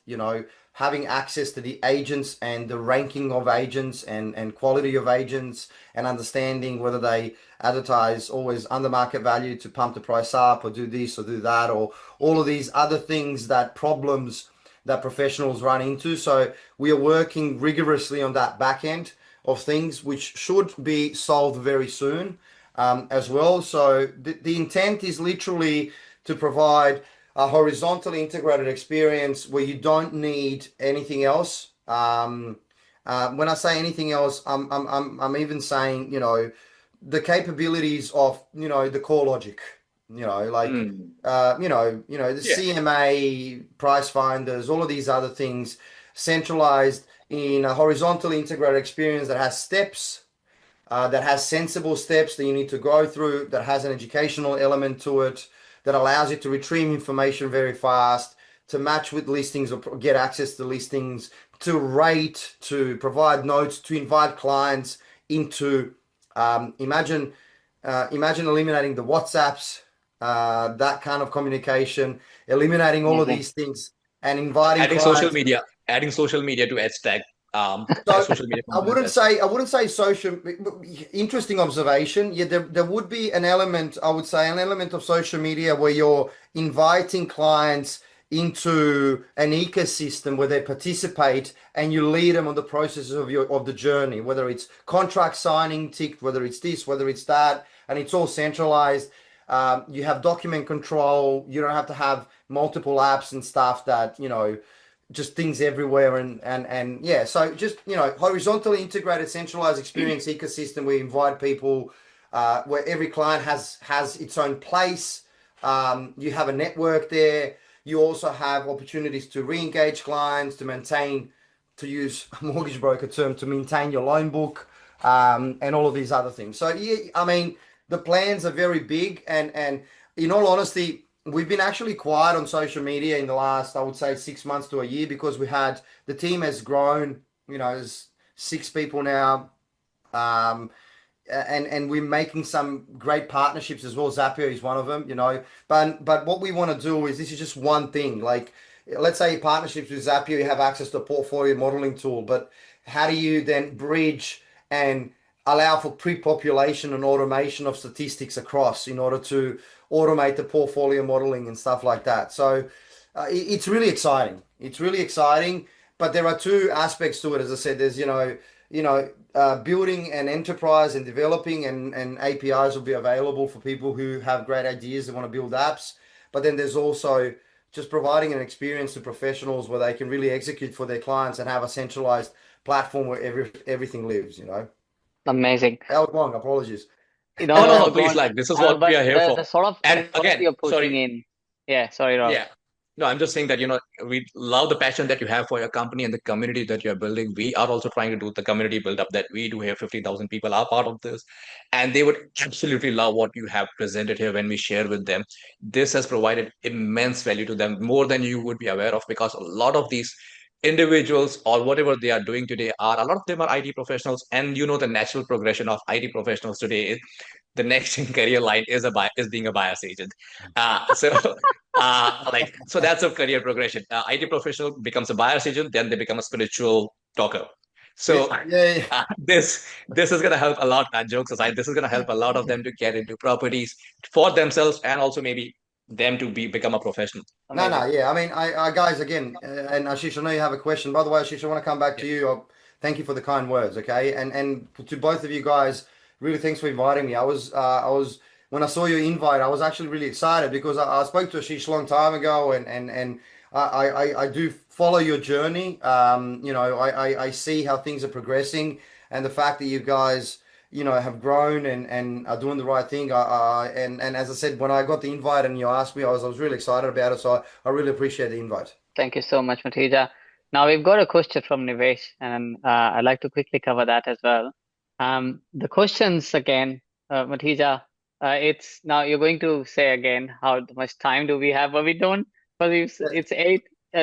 having access to the agents and the ranking of agents and quality of agents and understanding whether they advertise always under market value to pump the price up or do this or do that, or all of these other things, that problems that professionals run into. So we are working rigorously on that back end of things, which should be solved very soon as well. So the intent is literally to provide a horizontally integrated experience where you don't need anything else. When I say anything else, I'm even saying, the capabilities of, the core logic, like, Mm. the Yeah. CMA, price finders, all of these other things centralized in a horizontally integrated experience that has steps, that has sensible steps that you need to go through, that has an educational element to it, that allows you to retrieve information very fast, to match with listings or get access to listings, to rate, to provide notes, to invite clients into, imagine eliminating the WhatsApps, that kind of communication, eliminating all of Amazing. these things and inviting Adding social clients. media, adding social media to Htag, So social media I wouldn't components. say I wouldn't say social. Interesting observation. Yeah, there would be an element. I would say an element of social media where you're inviting clients into an ecosystem where they participate and you lead them on the processes of the journey, whether it's contract signing ticked, whether it's this, whether it's that, and it's all centralized. You have document control. You don't have to have multiple apps and stuff that, just things everywhere, and yeah, so just, horizontally integrated centralized experience ecosystem. We invite people where every client has its own place. You have a network there. You also have opportunities to re-engage clients, to maintain, to use a mortgage broker term, to maintain your loan book, and all of these other things. So yeah, I mean, the plans are very big, and in all honesty, we've been actually quiet on social media in the last, I would say, 6 months to a year, because the team has grown. There's 6 people now, um, and we're making some great partnerships as well. Zapier is one of them, But what we want to do is, this is just one thing. Like, let's say partnerships with Zapier, you have access to a portfolio modeling tool, but how do you then bridge and allow for pre-population and automation of statistics across, in order to automate the portfolio modeling and stuff like that? So it's really exciting. It's really exciting, but there are two aspects to it. As I said, there's, building an enterprise and developing, and APIs will be available for people who have great ideas that want to build apps. But then there's also just providing an experience to professionals where they can really execute for their clients and have a centralized platform where everything lives. Amazing. That was long. Apologies. No, no, No, no, please, don't. like this is what we But are here the for. sort of And effort again, you're sorry, putting in. Yeah, sorry, Rob. yeah. No, I'm just saying that, we love the passion that you have for your company and the community that you're building. We are also trying to do the community build up that we do here. 15,000 people are part of this, and they would absolutely love what you have presented here when we share with them. This has provided immense value to them, more than you would be aware of, because a lot of these individuals or whatever they are doing today are, a lot of them are IT professionals, and the natural progression of IT professionals today is the next in career line is being a bias agent. So so that's a career progression. IT professional becomes a bias agent, then they become a spiritual talker. Yeah, So yeah, this is gonna help a lot. Jokes aside, this is gonna help a lot of them to get into properties for themselves, and also maybe them to become a professional. No, Amazing. yeah. I mean, I guys, again, and Ashish, I know you have a question. By the way, Ashish, I want to come back Yeah. to you. Thank you for the kind words, okay? And to both of you guys, really thanks for inviting me. I was when I saw your invite, I was actually really excited because I spoke to Ashish a long time ago, and I do follow your journey. I see how things are progressing, and the fact that you guys have grown and are doing the right thing. And as I said, when I got the invite and you asked me, I was really excited about it. So I really appreciate the invite. Thank you so much, Matija. Now we've got a question from Nivesh, and I'd like to quickly cover that as well. The questions again, Matija, it's now you're going to say again how much time do we have, but we don't, because it's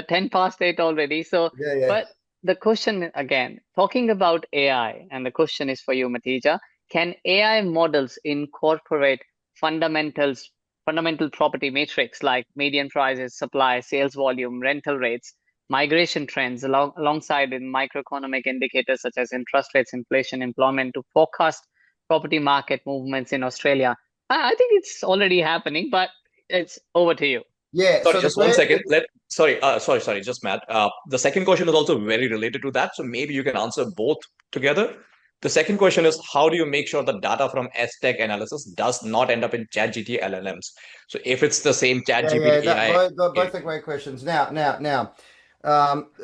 10 past 8 already. So, Yeah, yeah. but the question again, talking about AI, and the question is for you, Matija. Can AI models incorporate fundamentals fundamental property metrics like median prices, supply, sales volume, rental rates, migration trends, alongside in microeconomic indicators such as interest rates, inflation, employment to forecast property market movements in Australia? I think it's already happening, but it's over to you. Yeah. Sorry, So the just one question, second. Sorry, just Matt. The second question is also very related to that, so maybe you can answer both together. The second question is, how do you make sure the data from Htag analysis does not end up in ChatGPT LLMs? So if it's the same yeah, ChatGPT that AI, both are great questions. Now.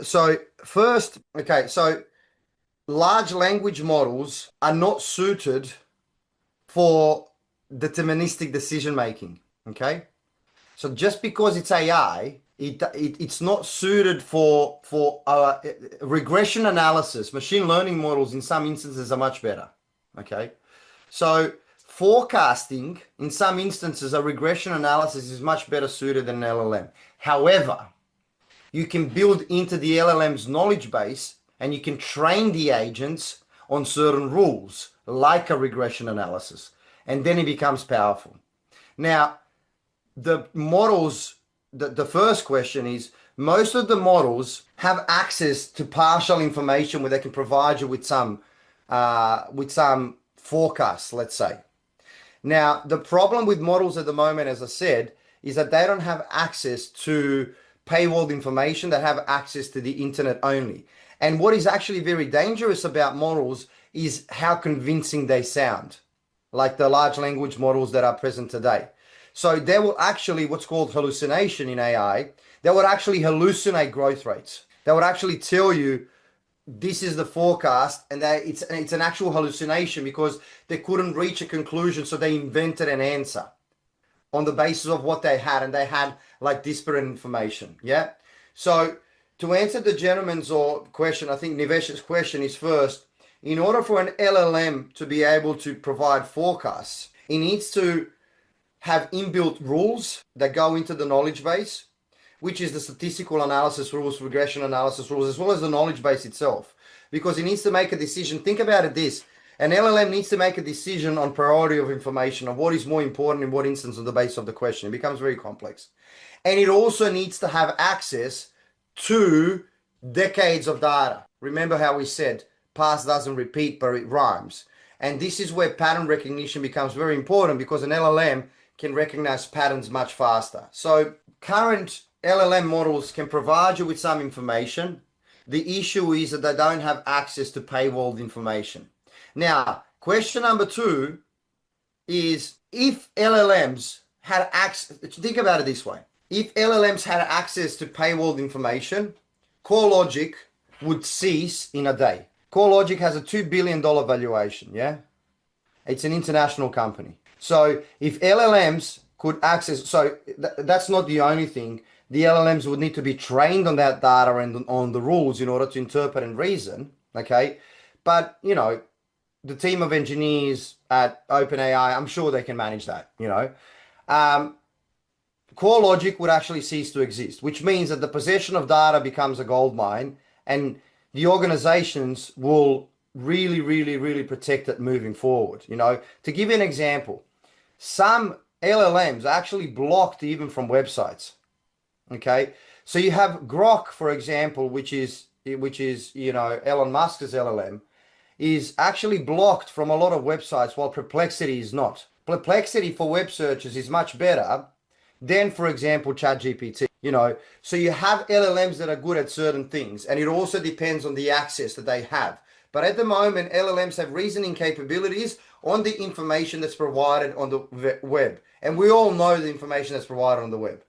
So first, okay, so large language models are not suited for deterministic decision making. Okay. So just because it's AI, it's not suited for regression analysis. Machine learning models in some instances are much better. Okay, so forecasting in some instances, a regression analysis is much better suited than an LLM. However, you can build into the LLM's knowledge base and you can train the agents on certain rules, like a regression analysis, and then it becomes powerful. Now, the models, the first question is most of the models have access to partial information where they can provide you with some forecasts, let's say. Now, the problem with models at the moment, as I said, is that they don't have access to paywalled information. They have access to the internet only. And what is actually very dangerous about models is how convincing they sound, like the large language models that are present today. So they will actually, what's called hallucination in AI, they would actually hallucinate growth rates. They would actually tell you this is the forecast, and it's an actual hallucination because they couldn't reach a conclusion, so they invented an answer on the basis of what they had, and they had like disparate information. Yeah. So to answer the gentleman's or question, I think Nivesh's question is first, in order for an LLM to be able to provide forecasts, it needs to have inbuilt rules that go into the knowledge base, which is the statistical analysis rules, regression analysis rules, as well as the knowledge base itself, because it needs to make a decision. Think about it this. An LLM needs to make a decision on priority of information, of what is more important in what instance on the base of the question. It becomes very complex. And it also needs to have access to decades of data. Remember how we said past doesn't repeat, but it rhymes. And this is where pattern recognition becomes very important because an LLM can recognize patterns much faster. So current LLM models can provide you with some information. The issue is that they don't have access to paywalled information. Now, question number two is if LLMs had access, think about it this way. If LLMs had access to paywalled information, CoreLogic would cease in a day. CoreLogic has a $2 billion valuation, yeah? It's an international company. So if LLMs could access, so that's not the only thing. The LLMs would need to be trained on that data and on the rules in order to interpret and reason, okay? But, the team of engineers at OpenAI, I'm sure they can manage that, core logic would actually cease to exist, which means that the possession of data becomes a gold mine, and the organizations will really, really, really protect it moving forward. You know, to give you an example, some LLMs are actually blocked even from websites. Okay, so you have Grok, for example, which is Elon Musk's LLM, is actually blocked from a lot of websites, while Perplexity is not. Perplexity for web searches is much better than, for example, ChatGPT. So you have LLMs that are good at certain things, and it also depends on the access that they have. But at the moment, LLMs have reasoning capabilities on the information that's provided on the web, and we all know the information that's provided on the web.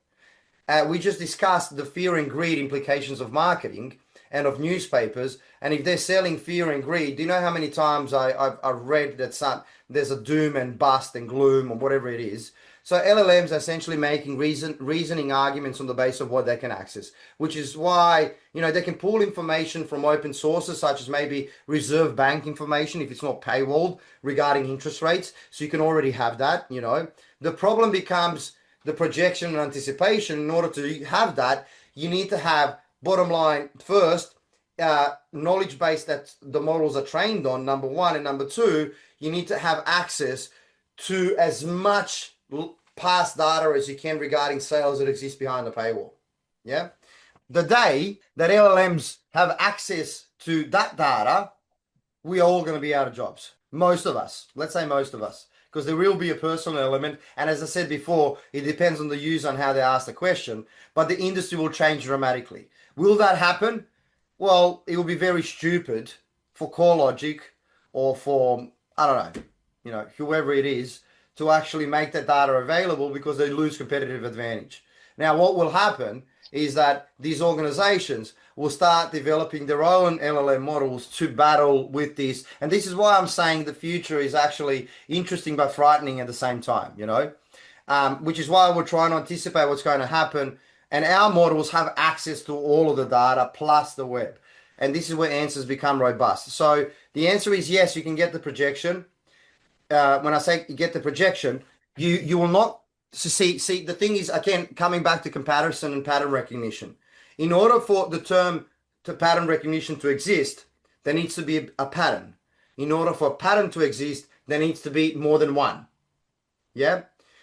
We just discussed the fear and greed implications of marketing and of newspapers. And if they're selling fear and greed, do you know how many times I've read that there's a doom and bust and gloom or whatever it is? So LLMs are essentially making reasoning arguments on the basis of what they can access, which is why, they can pull information from open sources, such as maybe Reserve Bank information, if it's not paywalled, regarding interest rates. So you can already have that. The problem becomes the projection and anticipation. In order to have that, you need to have, bottom line, first, knowledge base that the models are trained on, number one. And number two, you need to have access to as much past data as you can regarding sales that exist behind the paywall. Yeah. The day that LLMs have access to that data, we are all going to be out of jobs. Most of us. Let's say most of us. Because there will be a personal element. And as I said before, it depends on the user and how they ask the question. But the industry will change dramatically. Will that happen? Well, it will be very stupid for CoreLogic or for, I don't know, whoever it is, to actually make that data available, because they lose competitive advantage. Now, what will happen is that these organizations will start developing their own LLM models to battle with this. And this is why I'm saying the future is actually interesting but frightening at the same time, which is why we're trying to anticipate what's going to happen. And our models have access to all of the data plus the web. And this is where answers become robust. So the answer is yes, you can get the projection. When I say you get the projection, you will not see. The thing is, again, coming back to comparison and pattern recognition. In order for the term to pattern recognition to exist, there needs to be a pattern. In order for a pattern to exist, there needs to be more than one. Yeah.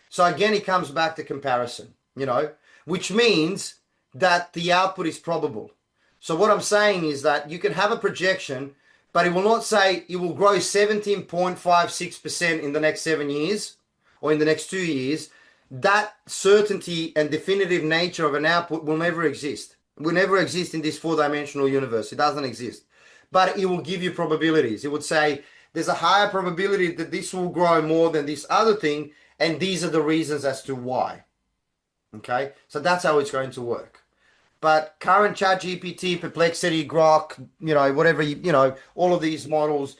So again, it comes back to comparison, which means that the output is probable. So what I'm saying is that you can have a projection, but it will not say it will grow 17.56% in the next 7 years or in the next 2 years. That certainty and definitive nature of an output will never exist. It will never exist in this four-dimensional universe. It doesn't exist. But it will give you probabilities. It would say there's a higher probability that this will grow more than this other thing, and these are the reasons as to why. Okay? So that's how it's going to work. But current ChatGPT, Perplexity, Grok, whatever, all of these models,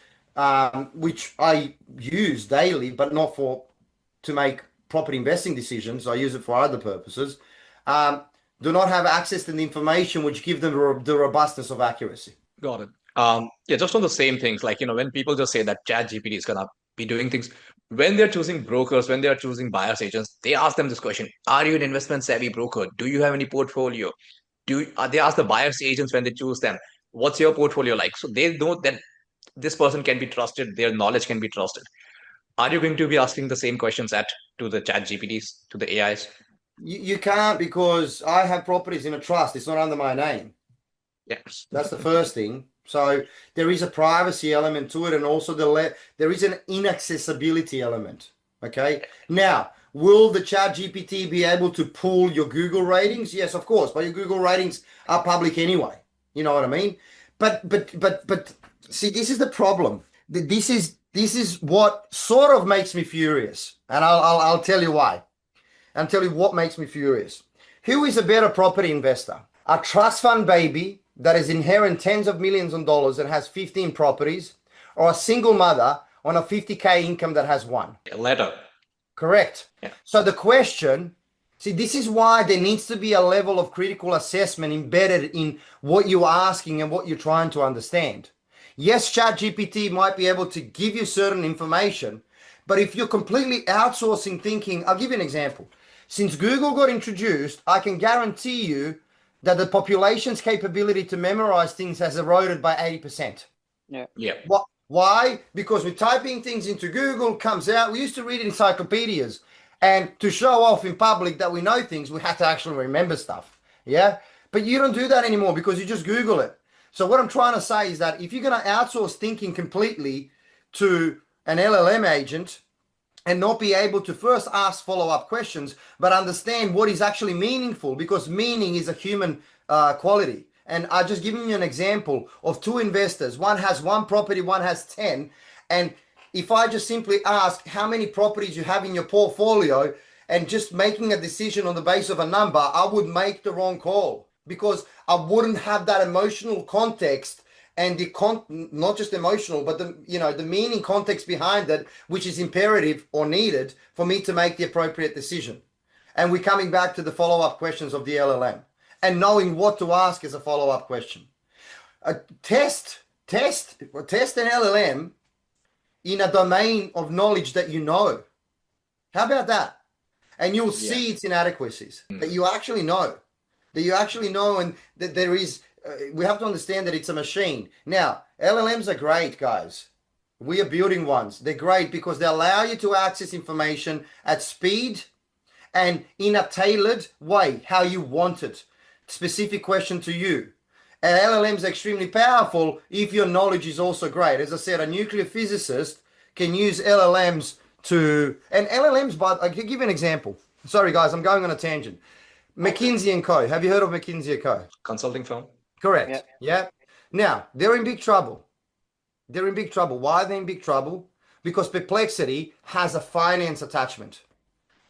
which I use daily, but not to make property investing decisions. I use it for other purposes. Do not have access to the information which give them the robustness of accuracy. Got it. Yeah, just on the same things, like, when people just say that ChatGPT is going to be doing things, when they're choosing brokers, when they're choosing buyers agents, they ask them this question: are you an investment savvy broker? Do you have any portfolio? They ask the buyers agents when they choose them, what's your portfolio like? So they know that this person can be trusted, their knowledge can be trusted. Are you going to be asking the same questions to the ChatGPTs, to the AIs? You can't, because I have properties in a trust. It's not under my name. Yes. That's the first thing. So there is a privacy element to it, and also there is an inaccessibility element. Okay. Now, will the ChatGPT be able to pull your Google ratings? Yes, of course. But your Google ratings are public anyway. You know what I mean? But see, this is the problem. This is what sort of makes me furious, and I'll tell you why. I'll tell you what makes me furious. Who is a better property investor? A trust fund baby that is inherent tens of millions of dollars and has 15 properties, or a single mother on a 50K income that has one? A letter. Correct. Yeah. So the question, see, this is why there needs to be a level of critical assessment embedded in what you're asking and what you're trying to understand. Yes, ChatGPT might be able to give you certain information, but if you're completely outsourcing thinking, I'll give you an example. Since Google got introduced, I can guarantee you that the population's capability to memorize things has eroded by 80%. Yeah. Why? Because we're typing things into Google, comes out. We used to read encyclopedias, and to show off in public that we know things, we had to actually remember stuff. Yeah? But you don't do that anymore because you just Google it. So what I'm trying to say is that if you're going to outsource thinking completely to an LLM agent and not be able to first ask follow-up questions, but understand what is actually meaningful, because meaning is a human quality. And I just giving you an example of two investors. One has one property, one has 10. And if I just simply ask how many properties you have in your portfolio and just making a decision on the basis of a number, I would make the wrong call because I wouldn't have that emotional context and not just emotional, but the meaning context behind it, which is imperative or needed for me to make the appropriate decision. And we're coming back to the follow-up questions of the LLM and knowing what to ask as a follow-up question. Test an LLM in a domain of knowledge that you know. How about that? And you'll see its inadequacies that you actually know. And that there is, we have to understand that it's a machine. Now, LLMs are great, guys. We are building ones. They're great because they allow you to access information at speed and in a tailored way, how you want it. Specific question to you. And LLMs are extremely powerful if your knowledge is also great. As I said, a nuclear physicist can use LLMs and LLMs, but I can give you an example. Sorry, guys, I'm going on a tangent. McKinsey & Co. Have you heard of McKinsey & Co? Consulting firm. Correct. Yeah. Now, they're in big trouble. Why are they in big trouble? Because Perplexity has a finance attachment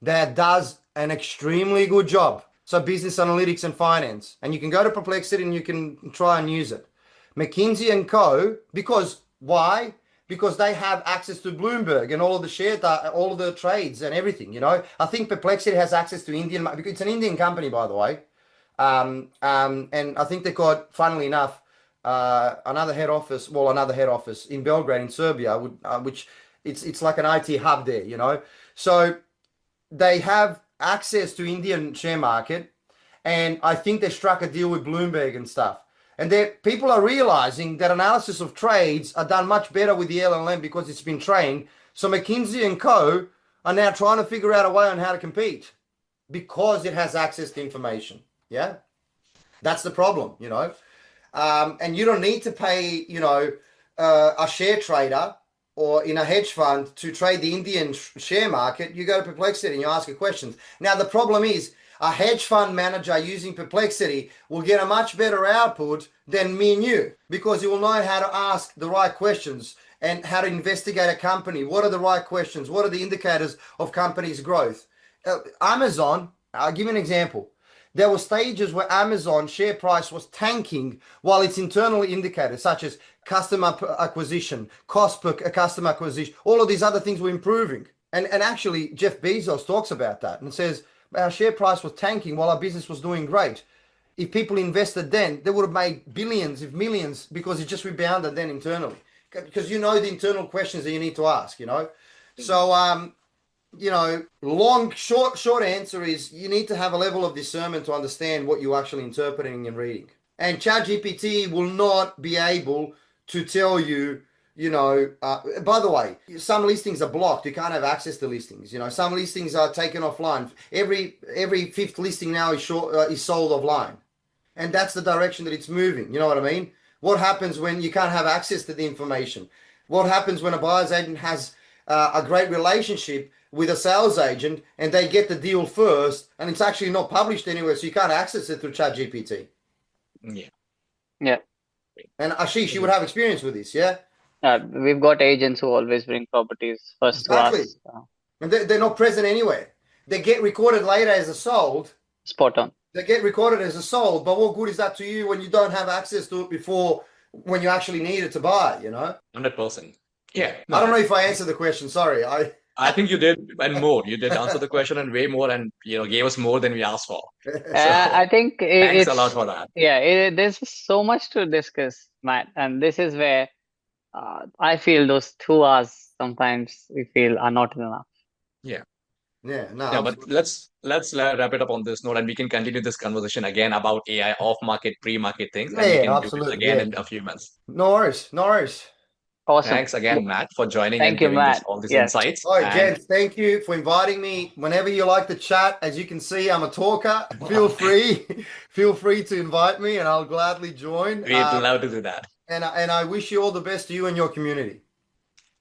that does an extremely good job. So business analytics and finance. And you can go to Perplexity and you can try and use it. McKinsey & Co. Because why? Because they have access to Bloomberg and all of the share, all of the trades and everything, I think Perplexity has access to Indian, because it's an Indian company, by the way. And I think they've got, funnily enough, another head office in Belgrade in Serbia, which it's like an IT hub there, So they have access to Indian share market, and I think they struck a deal with Bloomberg and stuff. And people are realizing that analysis of trades are done much better with the LLM because it's been trained. So McKinsey & Co. are now trying to figure out a way on how to compete because it has access to information. Yeah, that's the problem, and you don't need to pay, a share trader or in a hedge fund to trade the Indian share market. You go to Perplexity and you ask a question. Now, the problem is a hedge fund manager using Perplexity will get a much better output than me and you because he will know how to ask the right questions and how to investigate a company. What are the right questions? What are the indicators of companies' growth? Amazon, I'll give you an example. There were stages where Amazon share price was tanking while its internal indicators, such as customer acquisition, cost per customer acquisition, all of these other things were improving. And actually, Jeff Bezos talks about that and says, our share price was tanking while our business was doing great. If people invested then, they would have made billions, if millions, because it just rebounded then internally. Because the internal questions that you need to ask, So, short answer is you need to have a level of discernment to understand what you're actually interpreting and reading. And ChatGPT will not be able to tell you, by the way, some listings are blocked. You can't have access to listings. Some listings are taken offline. Every fifth listing now is sold offline. And that's the direction that it's moving. You know what I mean? What happens when you can't have access to the information? What happens when a buyer's agent has a great relationship with a sales agent and they get the deal first and it's actually not published anywhere, so you can't access it through ChatGPT? Yeah. And Ashish, you would have experience with this, yeah? We've got agents who always bring properties first to us. And they're not present anywhere. They get recorded later as a sold. Spot on. They get recorded as a sold, but what good is that to you when you don't have access to it before, when you actually need it to buy, 100%. Yeah. I don't know if I answered the question. Sorry. I think you did, and more. You did answer the question and way more, and gave us more than we asked for. I think thanks a lot for that. Yeah, there's so much to discuss, Matt, and this is where I feel those 2 hours sometimes we feel are not enough. Yeah. Yeah, no, Yeah, but absolutely. let's wrap it up on this note, and we can continue this conversation again about AI off market, pre-market things, Yeah, and we yeah, can do it absolutely. again Yeah. in a few months. No worries. No worries. Awesome. Thanks again, Matt, for joining and Thank you, giving this Matt. all these Yes. insights. All right, And gents, thank you for inviting me. Whenever you like to chat, as you can see, I'm a talker. Feel free, feel free to invite me, and I'll gladly join. we'd love to do that. And I wish you all the best to you and your community.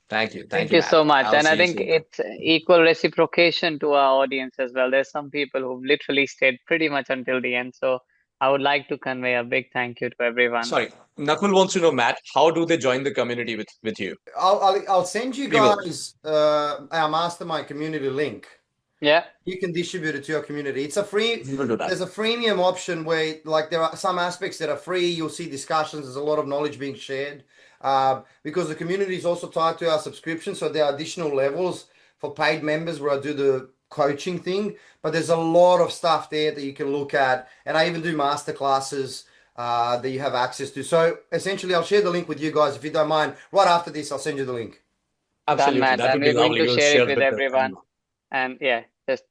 Thank Thank you, you Matt. so much. I'll And I see you think soon. it's equal reciprocation to our audience as well. There's some people who've literally stayed pretty much until the end. So I would like to convey a big thank you to everyone. Sorry, Nakul wants to know, Matt, how do they join the community with you? I'll send you We will. guys our mastermind community link. Yeah, You can distribute it to your community. It's a free, We will do that. there's a freemium option where like there are some aspects that are free. You'll see discussions. There's a lot of knowledge being shared. Because the community is also tied to our subscription. So there are additional levels for paid members where I do the coaching thing. But there's a lot of stuff there that you can look at. And I even do master classes that you have access to. So essentially, I'll share the link with you guys if you don't mind. Right after this, I'll send you the link. done, Absolutely. Matt. That And would be we're going lovely. to We'll share it share with with everyone. everyone. And yeah, just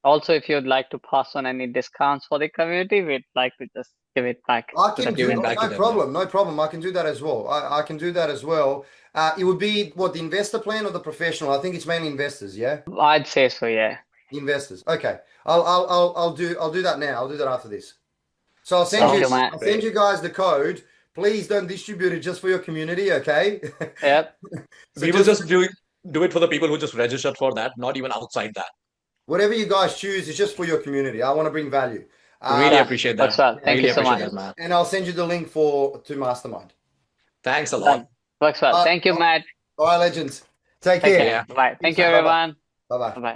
also if you'd like to pass on any discounts for the community, we'd like to just give it back I to can the Give do it back community. to no them. Yeah. problem, no problem. I can do that as well. I can do that as well. It would be what the investor plan or the professional? I think it's mainly investors, yeah? I'd say so, yeah. Investors. Okay. I'll do that now. I'll do that after this. So Thank you, Sounds Matt. I'll send great. you guys the code. Please don't distribute it just for your community, okay? Yep, So We will just just do it for the people who just registered for that, not even outside that. whatever you guys choose is just for your community. I want to bring value. Really done. appreciate that. Works well. Thank you Really so appreciate much. that, man. And I'll send you the link for to Mastermind. Thanks a lot. Done. Works well. Uh, Thank you, Matt. all right, legends. Take Take See care. care. ya. Bye. Thank Peace you, out. Bye bye. everyone. Bye bye. Bye-bye.